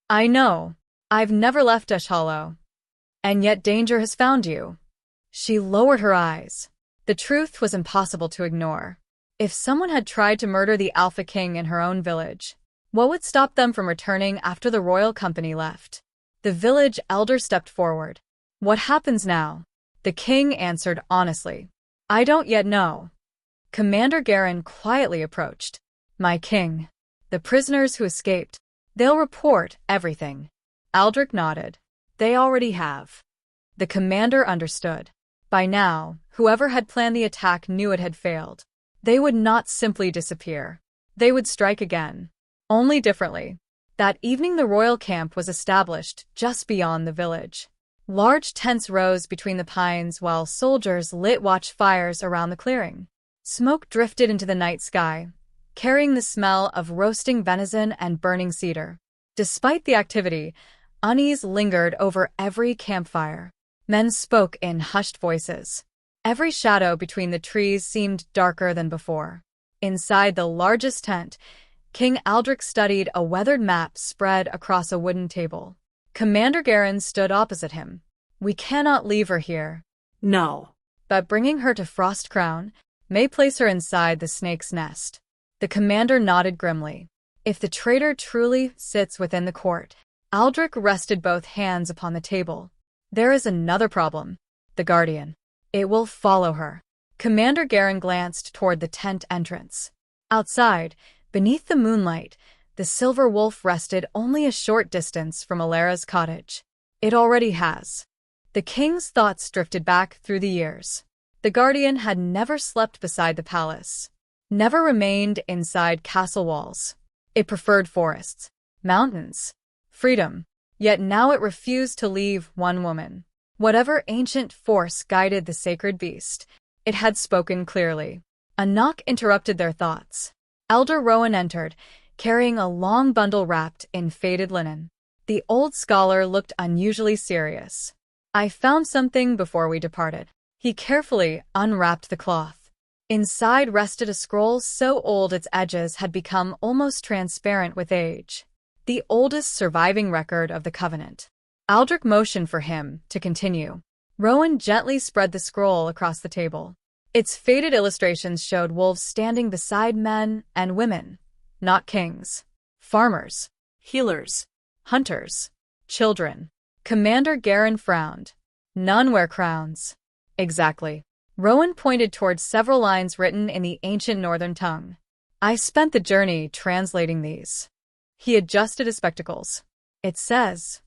Speaker 1: I know. I've never left Ash Hollow. And yet danger has found you." She lowered her eyes. The truth was impossible to ignore. If someone had tried to murder the Alpha King in her own village, what would stop them from returning after the royal company left? The village elder stepped forward. "What happens now?" The king answered honestly. "I don't yet know." Commander Garin quietly approached. "My king. The prisoners who escaped. They'll report everything." Aldrich nodded. "They already have." The commander understood. By now, whoever had planned the attack knew it had failed. They would not simply disappear. They would strike again. Only differently. That evening the royal camp was established just beyond the village. Large tents rose between the pines while soldiers lit watch fires around the clearing. Smoke drifted into the night sky, carrying the smell of roasting venison and burning cedar. Despite the activity, unease lingered over every campfire. Men spoke in hushed voices. Every shadow between the trees seemed darker than before. Inside the largest tent, King Aldrich studied a weathered map spread across a wooden table. Commander Garin stood opposite him. "We cannot leave her here."
Speaker 2: No.
Speaker 1: "But bringing her to Frostcrown may place her inside the snake's nest." The commander nodded grimly. If the traitor truly sits within the court. Aldrich rested both hands upon the table. There is another problem. The Guardian. It will follow her. Commander Garen glanced toward the tent entrance. Outside, beneath the moonlight, the silver wolf rested only a short distance from Lyra's cottage. It already has. The king's thoughts drifted back through the years. The Guardian had never slept beside the palace, never remained inside castle walls. It preferred forests, mountains, freedom, yet now it refused to leave one woman. Whatever ancient force guided the sacred beast, it had spoken clearly. A knock interrupted their thoughts. Elder Rowan entered, carrying a long bundle wrapped in faded linen. The old scholar looked unusually serious. I found something before we departed. He carefully unwrapped the cloth. Inside rested a scroll so old its edges had become almost transparent with age. The oldest surviving record of the Covenant. Aldrich motioned for him to continue. Rowan gently spread the scroll across the table. Its faded illustrations showed wolves standing beside men and women, not kings, farmers,
Speaker 2: Healers.
Speaker 1: hunters, children. Commander Garen frowned. None wear crowns. Exactly. Rowan pointed towards several lines written in the ancient northern tongue. I spent the journey translating these. He adjusted his spectacles. It says.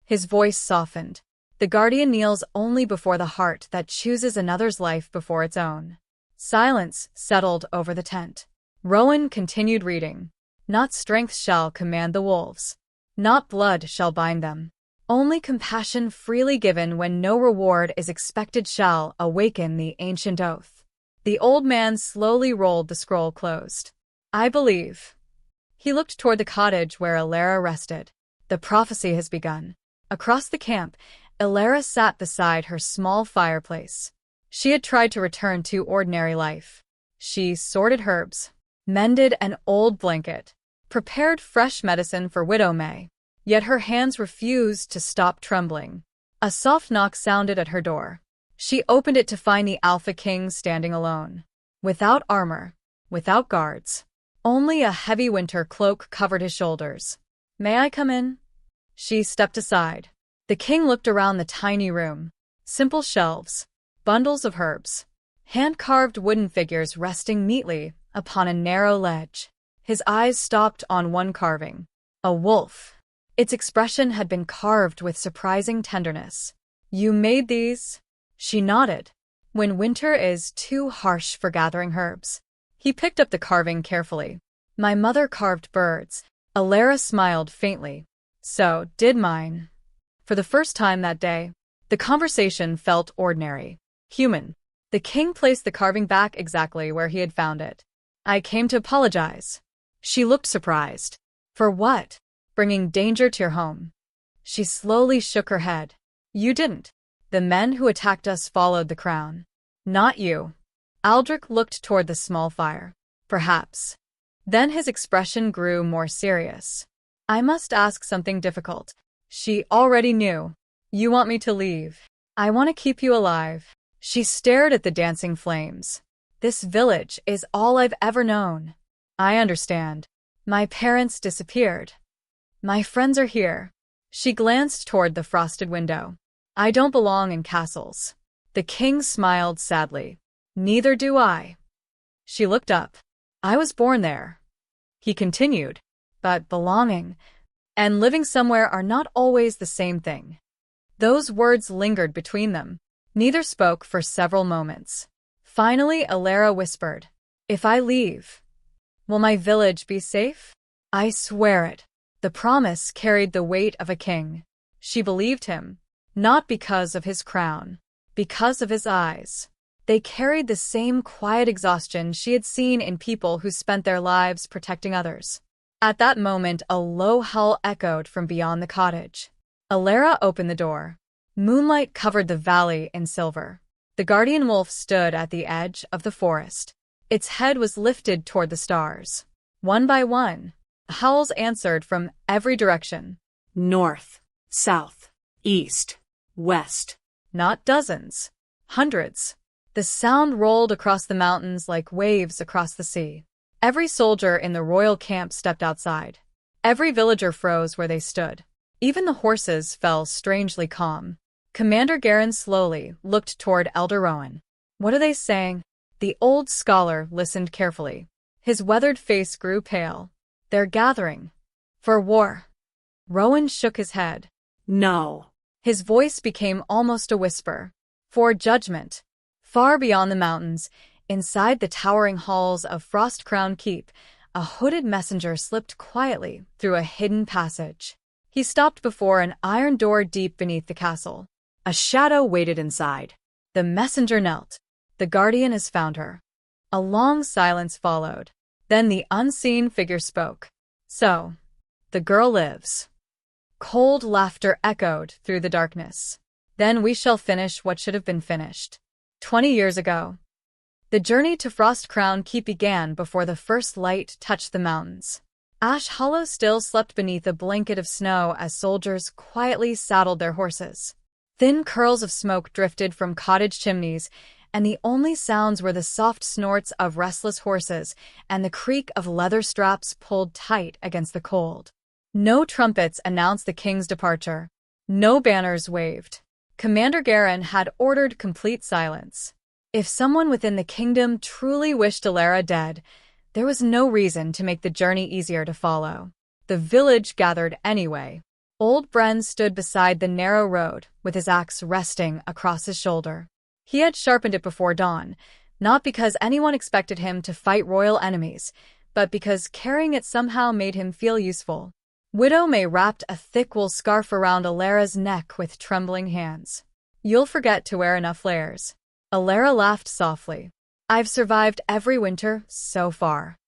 Speaker 1: His voice softened. The Guardian kneels only before the heart that chooses another's life before its own. Silence settled over the tent. Rowan continued reading. Not strength shall command the wolves. Not blood shall bind them. Only compassion freely given when no reward is expected shall awaken the ancient oath. The old man slowly rolled the scroll closed. I believe. He looked toward the cottage where Lyra rested. The prophecy has begun. Across the camp, Lyra sat beside her small fireplace. She had tried to return to ordinary life. She sorted herbs, mended an old blanket, prepared fresh medicine for Widow May. Yet her hands refused to stop trembling. A soft knock sounded at her door. She opened it to find the Alpha King standing alone. Without armor, without guards. Only a heavy winter cloak covered his shoulders. May I come in? She stepped aside. The king looked around the tiny room. Simple shelves, bundles of herbs, hand-carved wooden figures resting neatly upon a narrow ledge. His eyes stopped on one carving. A wolf. Its expression had been carved with surprising tenderness. You made these? She nodded. When winter is too harsh for gathering herbs. He picked up the carving carefully. My mother carved birds. Lyra smiled faintly. So did mine. For the first time that day, the conversation felt ordinary, human. The king placed the carving back exactly where he had found it. I came to apologize. She looked surprised. For what? Bringing danger to your home. She slowly shook her head. You didn't. The men who attacked us followed the crown. Not you. Aldrich looked toward the small fire. Perhaps. Then his expression grew more serious. I must ask something difficult. She already knew. You want me to leave. I want to keep you alive. She stared at the dancing flames. This village is all I've ever known. I understand. My parents disappeared. My friends are here. She glanced toward the frosted window. I don't belong in castles. The king smiled sadly. Neither do I. She looked up. I was born there. He continued. But belonging and living somewhere are not always the same thing. Those words lingered between them. Neither spoke for several moments. Finally, Lyra whispered, If I leave, will my village be safe? I swear it. The promise carried the weight of a king. She believed him, not because of his crown, because of his eyes. They carried the same quiet exhaustion she had seen in people who spent their lives protecting others. At that moment, a low howl echoed from beyond the cottage. Lyra opened the door. Moonlight covered the valley in silver. The guardian wolf stood at the edge of the forest. Its head was lifted toward the stars. One by one, howls answered from every direction.
Speaker 2: North, south, east, west.
Speaker 1: Not dozens, hundreds. The sound rolled across the mountains like waves across the sea. Every soldier in the royal camp stepped outside. Every villager froze where they stood. Even the horses fell strangely calm. Commander Garen slowly looked toward Elder Rowan. "What are they saying?" The old scholar listened carefully. His weathered face grew pale. "They're gathering. For war." Rowan shook his head.
Speaker 2: No.
Speaker 1: His voice became almost a whisper. "For judgment." Far beyond the mountains, inside the towering halls of Frostcrown Keep, a hooded messenger slipped quietly through a hidden passage. He stopped before an iron door deep beneath the castle. A shadow waited inside. The messenger knelt. "The guardian has found her." A long silence followed. Then the unseen figure spoke. "So, the girl lives." Cold laughter echoed through the darkness. "Then we shall finish what should have been finished. 20 years ago." The journey to Frostcrown Keep began before the first light touched the mountains. Ash Hollow still slept beneath a blanket of snow as soldiers quietly saddled their horses. Thin curls of smoke drifted from cottage chimneys, and the only sounds were the soft snorts of restless horses and the creak of leather straps pulled tight against the cold. No trumpets announced the king's departure. No banners waved. Commander Garen had ordered complete silence. If someone within the kingdom truly wished Lyra dead, there was no reason to make the journey easier to follow. The village gathered anyway. Old Bren stood beside the narrow road, with his axe resting across his shoulder. He had sharpened it before dawn, not because anyone expected him to fight royal enemies, but because carrying it somehow made him feel useful. Widow May wrapped a thick wool scarf around Lyra's neck with trembling hands. "You'll forget to wear enough layers." Lyra laughed softly. "I've survived every winter so far."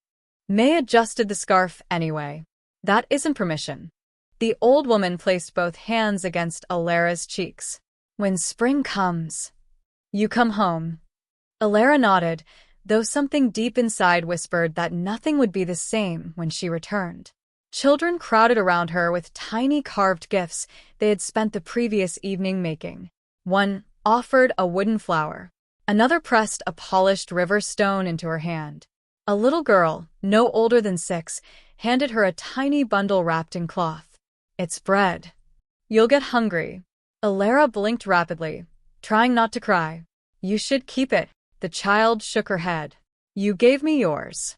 Speaker 1: May adjusted the scarf anyway. "That isn't permission." The old woman placed both hands against Lyra's cheeks. "When spring comes, you come home." Lyra nodded, though something deep inside whispered that nothing would be the same when she returned. Children crowded around her with tiny carved gifts they had spent the previous evening making. One offered a wooden flower. Another pressed a polished river stone into her hand. A little girl, no older than 6, handed her a tiny bundle wrapped in cloth. "It's bread. You'll get hungry." Lyra blinked rapidly, trying not to cry. "You should keep it." The child shook her head. "You gave me yours."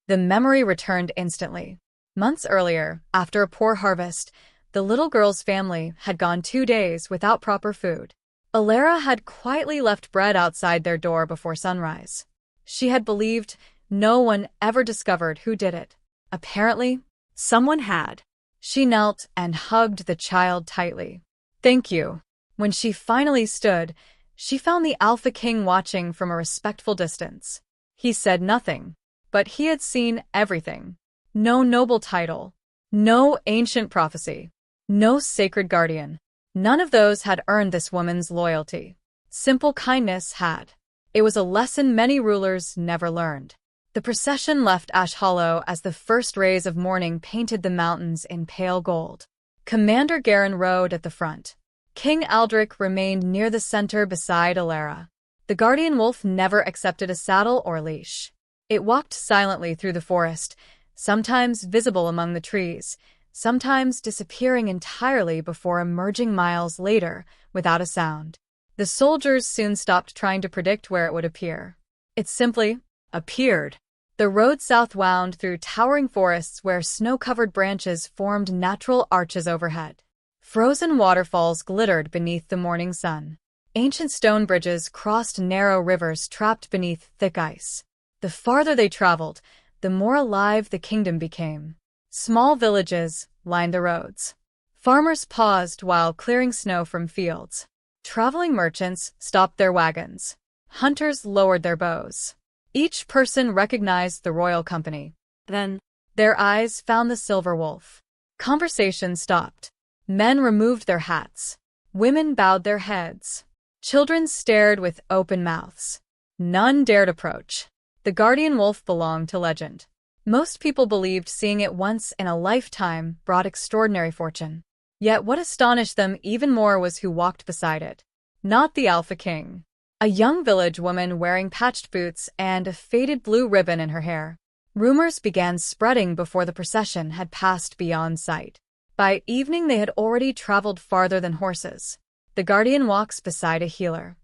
Speaker 1: The memory returned instantly. Months earlier, after a poor harvest, the little girl's family had gone 2 days without proper food. Lyra had quietly left bread outside their door before sunrise. She had believed no one ever discovered who did it. Apparently, someone had. She knelt and hugged the child tightly. "Thank you." When she finally stood, she found the Alpha King watching from a respectful distance. He said nothing, but he had seen everything. No noble title, no ancient prophecy, no sacred guardian. None of those had earned this woman's loyalty. Simple kindness had. It was a lesson many rulers never learned. The procession left Ash Hollow as the first rays of morning painted the mountains in pale gold. Commander Garen rode at the front. King Aldrich remained near the center beside Lyra. The guardian wolf never accepted a saddle or leash. It walked silently through the forest, sometimes visible among the trees, sometimes disappearing entirely before emerging miles later without a sound. The soldiers soon stopped trying to predict where it would appear. It simply appeared. The road south wound through towering forests where snow-covered branches formed natural arches overhead. Frozen waterfalls glittered beneath the morning sun. Ancient stone bridges crossed narrow rivers trapped beneath thick ice. The farther they traveled, the more alive the kingdom became. Small villages lined the roads. Farmers paused while clearing snow from fields. Traveling merchants stopped their wagons. Hunters lowered their bows. Each person recognized the royal company. Then, their eyes found the silver wolf. Conversation stopped. Men removed their hats. Women bowed their heads. Children stared with open mouths. None dared approach. The guardian wolf belonged to legend. Most people believed seeing it once in a lifetime brought extraordinary fortune. Yet what astonished them even more was who walked beside it. Not the Alpha King. A young village woman wearing patched boots and a faded blue ribbon in her hair. Rumors began spreading before the procession had passed beyond sight. By evening they had already traveled farther than horses. The guardian walks beside a healer.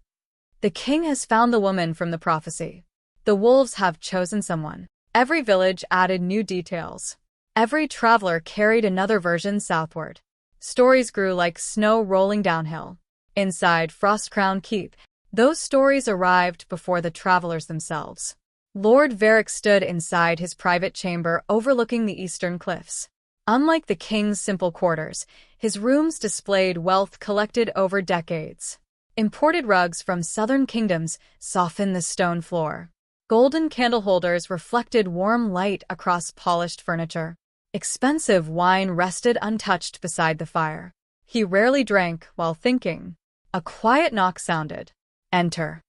Speaker 1: The king has found the woman from the prophecy. The wolves have chosen someone. Every village added new details. Every traveler carried another version southward. Stories grew like snow rolling downhill. Inside Frostcrown Keep, those stories arrived before the travelers themselves. Lord Varric stood inside his private chamber overlooking the eastern cliffs. Unlike the king's simple quarters, his rooms displayed wealth collected over decades. Imported rugs from southern kingdoms softened the stone floor. Golden candle holders reflected warm light across polished furniture. Expensive wine rested untouched beside the fire. He rarely drank while thinking. A quiet knock sounded. Enter.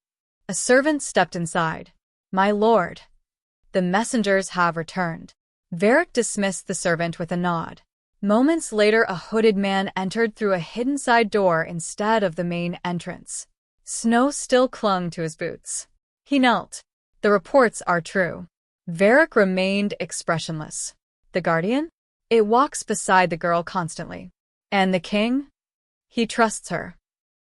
Speaker 1: A servant stepped inside. My lord. The messengers have returned. Varric dismissed the servant with a nod. Moments later, a hooded man entered through a hidden side door instead of the main entrance. Snow still clung to his boots. He knelt. The reports are true. Varric remained expressionless. The guardian? It walks beside the girl constantly. And the king? He trusts her.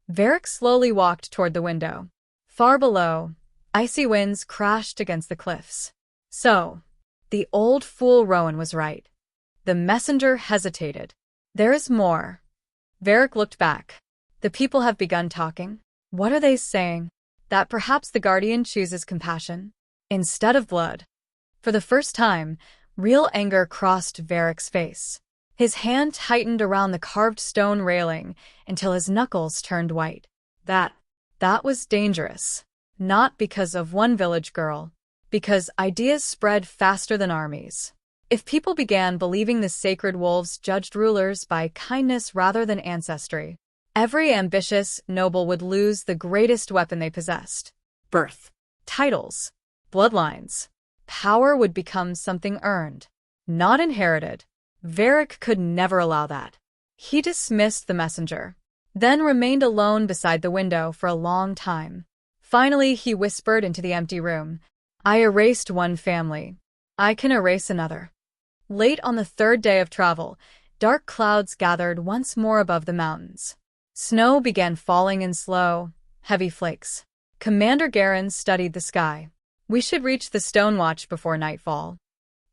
Speaker 1: Varric slowly walked toward the window. Far below, icy winds crashed against the cliffs. So, the old fool Rowan was right. The messenger hesitated. There is more. Varric looked back. The people have begun talking. What are they saying? That perhaps the guardian chooses compassion instead of blood. For the first time, real anger crossed Varric's face. His hand tightened around the carved stone railing until his knuckles turned white. That was dangerous. Not because of one village girl, because ideas spread faster than armies. If people began believing the sacred wolves judged rulers by kindness rather than ancestry, every ambitious noble would lose the greatest weapon they possessed. Birth. Titles. Bloodlines. Power would become something earned, not inherited. Varric could never allow that. He dismissed the messenger, then remained alone beside the window for a long time. Finally, he whispered into the empty room, I erased one family. I can erase another. Late on the third day of travel, dark clouds gathered once more above the mountains. Snow began falling in slow, heavy flakes. Commander Garen studied the sky. We should reach the Stonewatch before nightfall.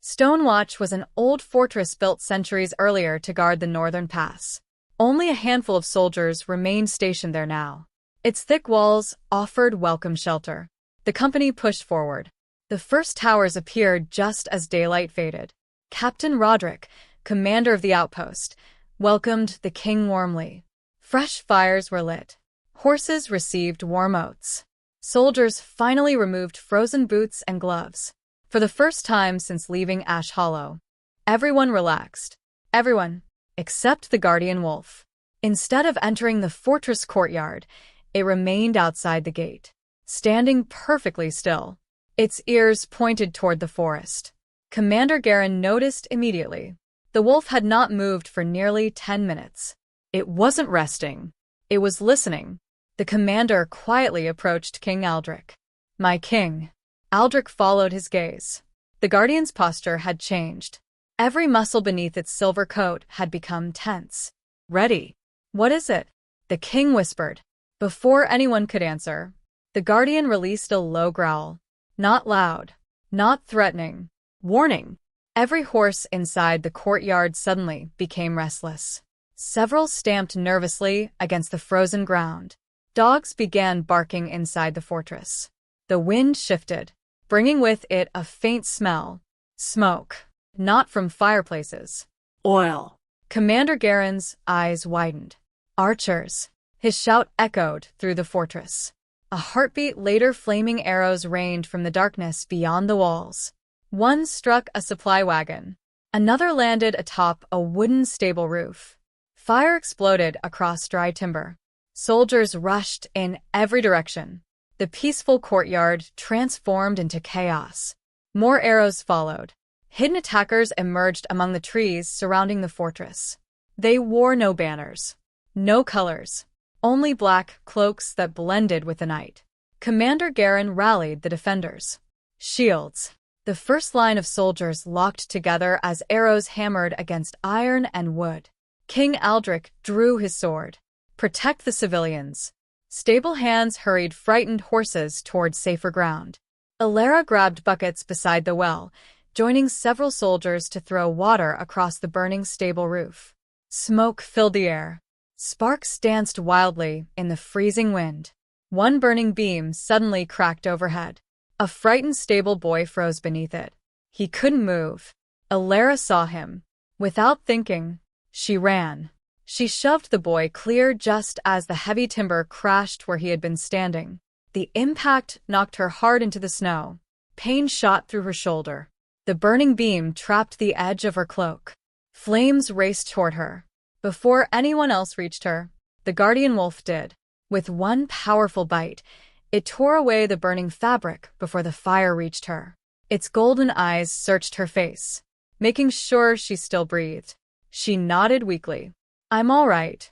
Speaker 1: Stonewatch was an old fortress built centuries earlier to guard the northern pass. Only a handful of soldiers remained stationed there now. Its thick walls offered welcome shelter. The company pushed forward. The first towers appeared just as daylight faded. Captain Roderick, commander of the outpost, welcomed the king warmly. Fresh fires were lit. Horses received warm oats. Soldiers finally removed frozen boots and gloves. For the first time since leaving Ash Hollow, everyone relaxed. Everyone, except the guardian wolf. Instead of entering the fortress courtyard, it remained outside the gate, standing perfectly still. Its ears pointed toward the forest. Commander Garen noticed immediately. The wolf had not moved for nearly 10 minutes. It wasn't resting. It was listening. The commander quietly approached King Aldrich. My king. Aldrich followed his gaze. The guardian's posture had changed. Every muscle beneath its silver coat had become tense. Ready. What is it? The king whispered. Before anyone could answer, the guardian released a low growl. Not loud. Not threatening. Warning. Every horse inside the courtyard suddenly became restless. Several stamped nervously against the frozen ground. Dogs began barking inside the fortress. The wind shifted, bringing with it a faint smell. Smoke. Not from fireplaces.
Speaker 2: Oil.
Speaker 1: Commander Garen's eyes widened. Archers. His shout echoed through the fortress. A heartbeat later, flaming arrows rained from the darkness beyond the walls. One struck a supply wagon. Another landed atop a wooden stable roof. Fire exploded across dry timber. Soldiers rushed in every direction. The peaceful courtyard transformed into chaos. More arrows followed. Hidden attackers emerged among the trees surrounding the fortress. They wore no banners, no colors, only black cloaks that blended with the night. Commander Garen rallied the defenders. Shields. The first line of soldiers locked together as arrows hammered against iron and wood. King Aldrich drew his sword. Protect the civilians. Stable hands hurried frightened horses toward safer ground. Lyra grabbed buckets beside the well, joining several soldiers to throw water across the burning stable roof. Smoke filled the air. Sparks danced wildly in the freezing wind. One burning beam suddenly cracked overhead. A frightened stable boy froze beneath it. He couldn't move. Lyra saw him. Without thinking, she ran. She shoved the boy clear just as the heavy timber crashed where he had been standing. The impact knocked her hard into the snow. Pain shot through her shoulder. The burning beam trapped the edge of her cloak. Flames raced toward her. Before anyone else reached her, the guardian wolf did. With one powerful bite, it tore away the burning fabric before the fire reached her. Its golden eyes searched her face, making sure she still breathed. She nodded weakly. "I'm all right."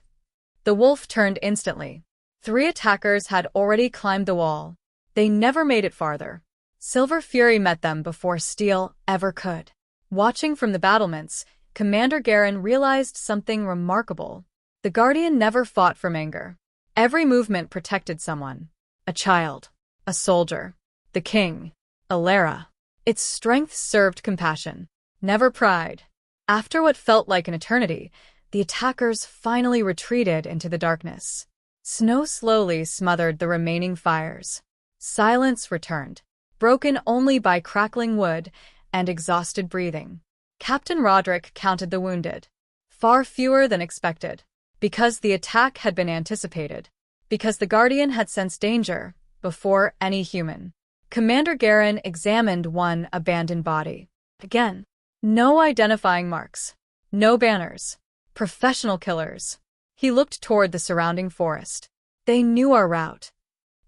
Speaker 1: The wolf turned instantly. 3 attackers had already climbed the wall. They never made it farther. Silver Fury met them before steel ever could. Watching from the battlements, Commander Garen realized something remarkable. The Guardian never fought from anger. Every movement protected someone. A child. A soldier. The king. Lyra. Its strength served compassion, never pride. After what felt like an eternity, the attackers finally retreated into the darkness. Snow slowly smothered the remaining fires. Silence returned, broken only by crackling wood and exhausted breathing. Captain Roderick counted the wounded. Far fewer than expected. Because the attack had been anticipated. Because the Guardian had sensed danger before any human. Commander Garen examined one abandoned body. Again, no identifying marks. No banners. Professional killers. He looked toward the surrounding forest. They knew our route.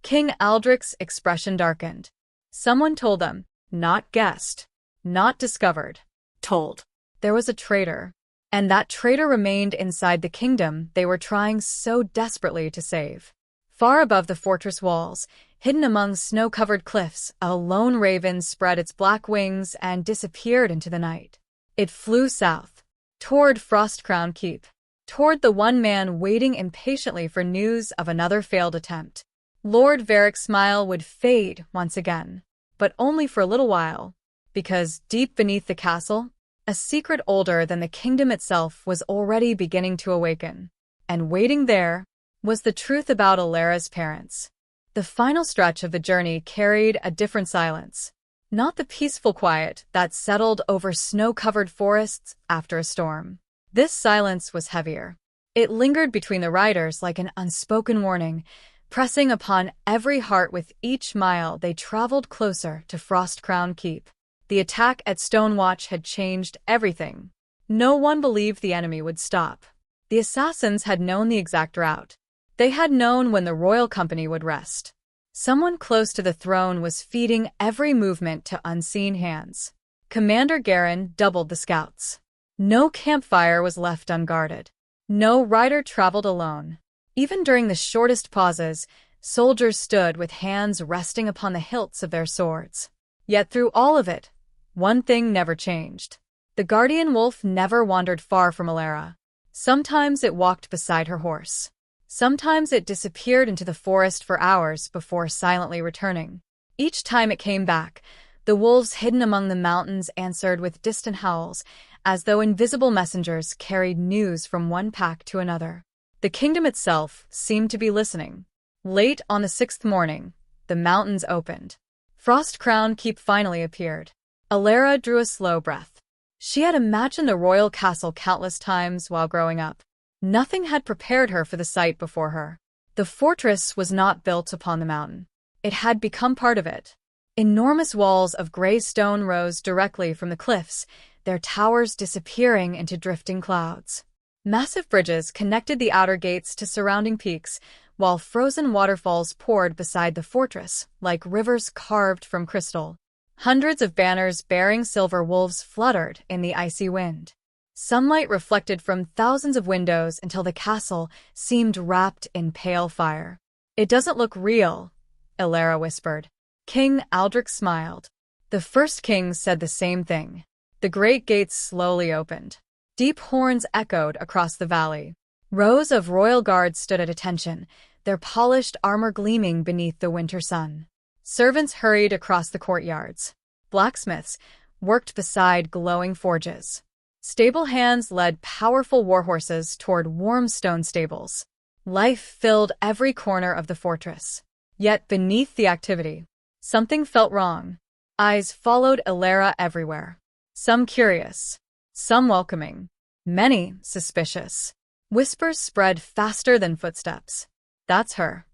Speaker 1: King Aldrich's expression darkened. Someone told them, not guessed, not discovered. Told. There was a traitor. And that traitor remained inside the kingdom they were trying so desperately to save. Far above the fortress walls, hidden among snow-covered cliffs, a lone raven spread its black wings and disappeared into the night. It flew south, toward Frostcrown Keep, toward the one man waiting impatiently for news of another failed attempt. Lord Varric's smile would fade once again, but only for a little while, because deep beneath the castle, a secret older than the kingdom itself was already beginning to awaken. And waiting there was the truth about Lyra's parents. The final stretch of the journey carried a different silence. Not the peaceful quiet that settled over snow-covered forests after a storm. This silence was heavier. It lingered between the riders like an unspoken warning, pressing upon every heart with each mile they traveled closer to Frostcrown Keep. The attack at Stonewatch had changed everything. No one believed the enemy would stop. The assassins had known the exact route. They had known when the royal company would rest. Someone close to the throne was feeding every movement to unseen hands. Commander Garen doubled the scouts. No campfire was left unguarded. No rider traveled alone. Even during the shortest pauses, soldiers stood with hands resting upon the hilts of their swords. Yet through all of it, one thing never changed. The guardian wolf never wandered far from Lyra. Sometimes it walked beside her horse. Sometimes it disappeared into the forest for hours before silently returning. Each time it came back, the wolves hidden among the mountains answered with distant howls, as though invisible messengers carried news from one pack to another. The kingdom itself seemed to be listening. Late on the 6th morning, the mountains opened. Frostcrown Keep finally appeared. Lyra drew a slow breath. She had imagined the royal castle countless times while growing up. Nothing had prepared her for the sight before her. The fortress was not built upon the mountain. It had become part of it. Enormous walls of gray stone rose directly from the cliffs, their towers disappearing into drifting clouds. Massive bridges connected the outer gates to surrounding peaks, while frozen waterfalls poured beside the fortress like rivers carved from crystal. Hundreds of banners bearing silver wolves fluttered in the icy wind. Sunlight reflected from thousands of windows until the castle seemed wrapped in pale fire. "It doesn't look real," Lyra whispered. King Aldrich smiled. The first king said the same thing. The great gates slowly opened. Deep horns echoed across the valley. Rows of royal guards stood at attention, their polished armor gleaming beneath the winter sun. Servants hurried across the courtyards. Blacksmiths worked beside glowing forges. Stable hands led powerful warhorses toward warm stone stables. Life filled every corner of the fortress. Yet beneath the activity, something felt wrong. Eyes followed Lyra everywhere. Some curious, some welcoming, many suspicious. Whispers spread faster than footsteps. That's her.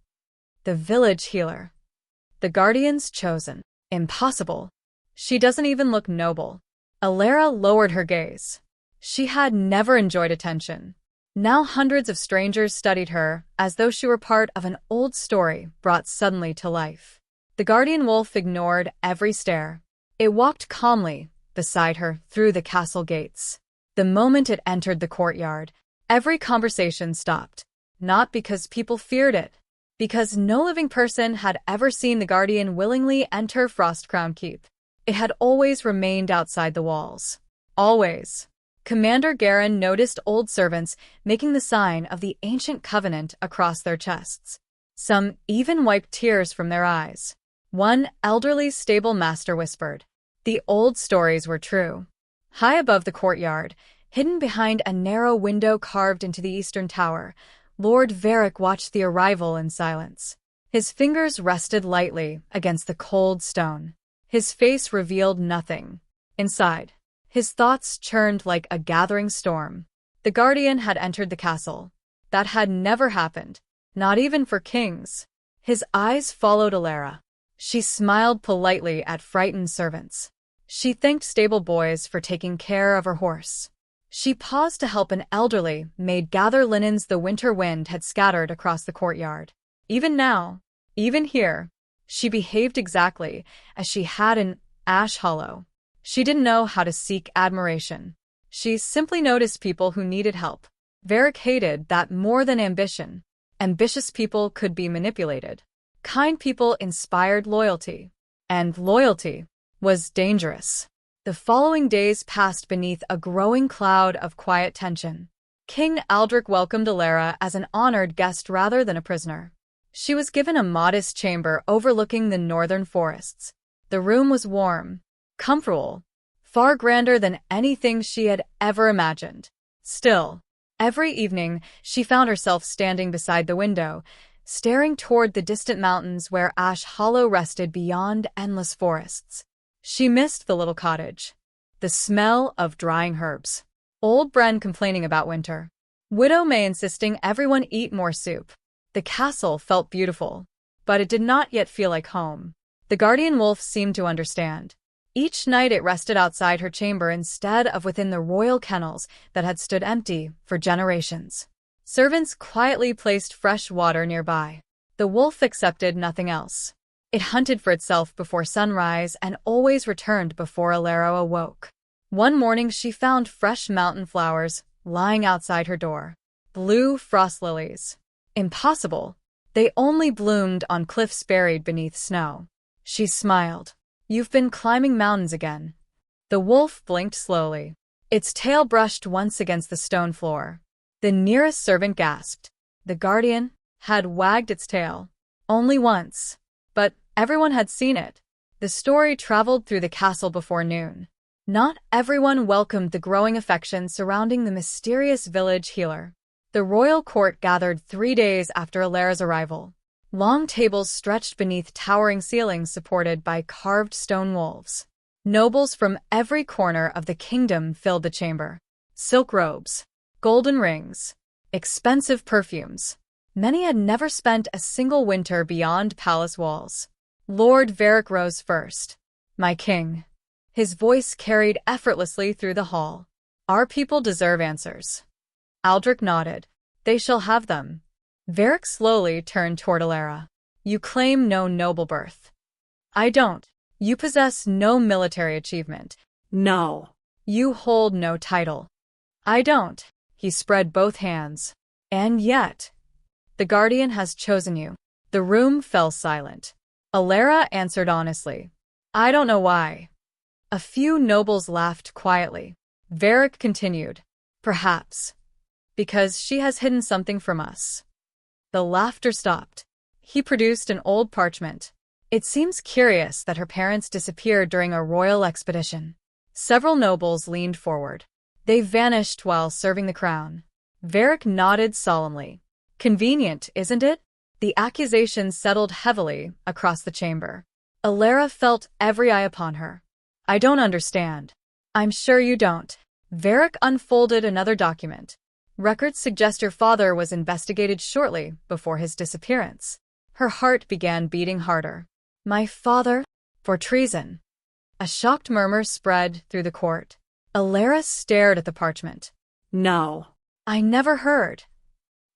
Speaker 1: The village healer. The guardian's chosen. Impossible. She doesn't even look noble. Lyra lowered her gaze. She had never enjoyed attention. Now hundreds of strangers studied her as though she were part of an old story brought suddenly to life. The guardian wolf ignored every stare. It walked calmly beside her through the castle gates. The moment it entered the courtyard, every conversation stopped. Not because people feared it, because no living person had ever seen the guardian willingly enter Frostcrown Keep. It had always remained outside the walls. Always. Commander Garen noticed old servants making the sign of the ancient covenant across their chests. Some even wiped tears from their eyes. One elderly stable master whispered. The old stories were true. High above the courtyard, hidden behind a narrow window carved into the eastern tower, Lord Varric watched the arrival in silence. His fingers rested lightly against the cold stone. His face revealed nothing. Inside, his thoughts churned like a gathering storm. The guardian had entered the castle. That had never happened, not even for kings. His eyes followed Lyra. She smiled politely at frightened servants. She thanked stable boys for taking care of her horse. She paused to help an elderly maid gather linens the winter wind had scattered across the courtyard. Even now, even here, she behaved exactly as she had in Ash Hollow. She didn't know how to seek admiration. She simply noticed people who needed help. Varric hated that more than ambition. Ambitious people could be manipulated. Kind people inspired loyalty. And loyalty was dangerous. The following days passed beneath a growing cloud of quiet tension. King Aldrich welcomed Lyra as an honored guest rather than a prisoner. She was given a modest chamber overlooking the northern forests. The room was warm, comfortable, far grander than anything she had ever imagined. Still, every evening she found herself standing beside the window, staring toward the distant mountains where Ash Hollow rested beyond endless forests. She missed the little cottage, the smell of drying herbs, old Bren complaining about winter, Widow May insisting everyone eat more soup. The castle felt beautiful, but it did not yet feel like home. The guardian wolf seemed to understand. Each night it rested outside her chamber instead of within the royal kennels that had stood empty for generations. Servants quietly placed fresh water nearby. The wolf accepted nothing else. It hunted for itself before sunrise and always returned before Lyra awoke. One morning she found fresh mountain flowers lying outside her door. Blue frost lilies. Impossible. They only bloomed on cliffs buried beneath snow. She smiled. You've been climbing mountains again. The wolf blinked slowly. Its tail brushed once against the stone floor. The nearest servant gasped. The guardian had wagged its tail. Only once. But everyone had seen it. The story traveled through the castle before noon. Not everyone welcomed the growing affection surrounding the mysterious village healer. The royal court gathered 3 days after Lyra's arrival. Long tables stretched beneath towering ceilings supported by carved stone wolves. Nobles from every corner of the kingdom filled the chamber. Silk robes, golden rings, expensive perfumes. Many had never spent a single winter beyond palace walls. Lord Varric rose first. My king. His voice carried effortlessly through the hall. Our people deserve answers. Aldrich nodded. They shall have them. Varric slowly turned toward Lyra. You claim no noble birth. I don't. You possess no military achievement.
Speaker 2: No.
Speaker 1: You hold no title. I don't. He spread both hands. And yet, the guardian has chosen you. The room fell silent. Lyra answered honestly. I don't know why. A few nobles laughed quietly. Varric continued. Perhaps. Because she has hidden something from us. The laughter stopped. He produced an old parchment. It seems curious that her parents disappeared during a royal expedition. Several nobles leaned forward. They vanished while serving the crown. Varric nodded solemnly. Convenient, isn't it? The accusation settled heavily across the chamber. Lyra felt every eye upon her. I don't understand. I'm sure you don't. Varric unfolded another document. Records suggest your father was investigated shortly before his disappearance. Her heart began beating harder. My father? For treason. A shocked murmur spread through the court. Lyra stared at the parchment.
Speaker 2: No.
Speaker 1: I never heard.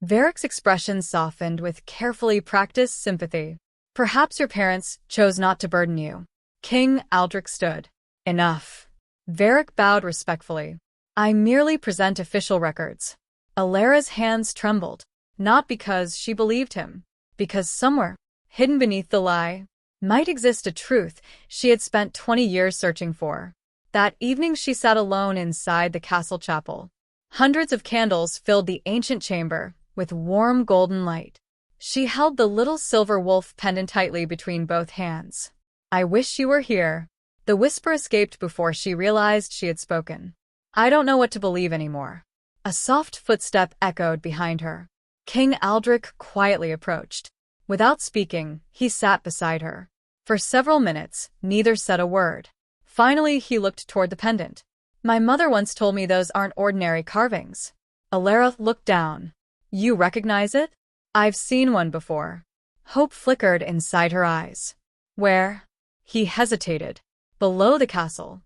Speaker 1: Varric's expression softened with carefully practiced sympathy. Perhaps your parents chose not to burden you. King Aldrich stood. Enough. Varric bowed respectfully. I merely present official records. Lyra's hands trembled, not because she believed him, because somewhere, hidden beneath the lie, might exist a truth she had spent 20 years searching for. That evening she sat alone inside the castle chapel. Hundreds of candles filled the ancient chamber with warm golden light. She held the little silver wolf pendant tightly between both hands. I wish you were here. The whisper escaped before she realized she had spoken. I don't know what to believe anymore. A soft footstep echoed behind her. King Aldrich quietly approached. Without speaking, he sat beside her. For several minutes, neither said a word. Finally, he looked toward the pendant. My mother once told me those aren't ordinary carvings. Lyra looked down. You recognize it? I've seen one before. Hope flickered inside her eyes. Where? He hesitated. Below the castle.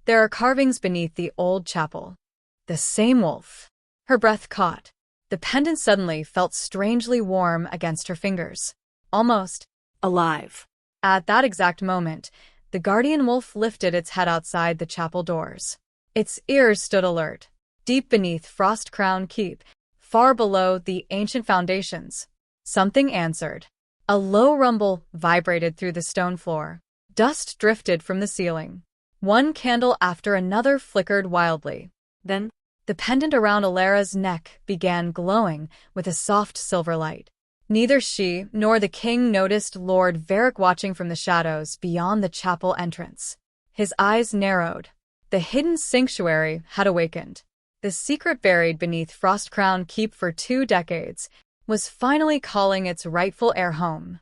Speaker 1: There are carvings beneath the old chapel. The same wolf. Her breath caught. The pendant suddenly felt strangely warm against her fingers. Almost
Speaker 2: alive.
Speaker 1: At that exact moment, the guardian wolf lifted its head outside the chapel doors. Its ears stood alert, deep beneath Frost Crown Keep, far below the ancient foundations. Something answered. A low rumble vibrated through the stone floor. Dust drifted from the ceiling. One candle after another flickered wildly. Then, the pendant around Lyra's neck began glowing with a soft silver light. Neither she nor the king noticed Lord Varric watching from the shadows beyond the chapel entrance. His eyes narrowed. The hidden sanctuary had awakened. The secret buried beneath Frostcrown Keep for 2 decades was finally calling its rightful heir home.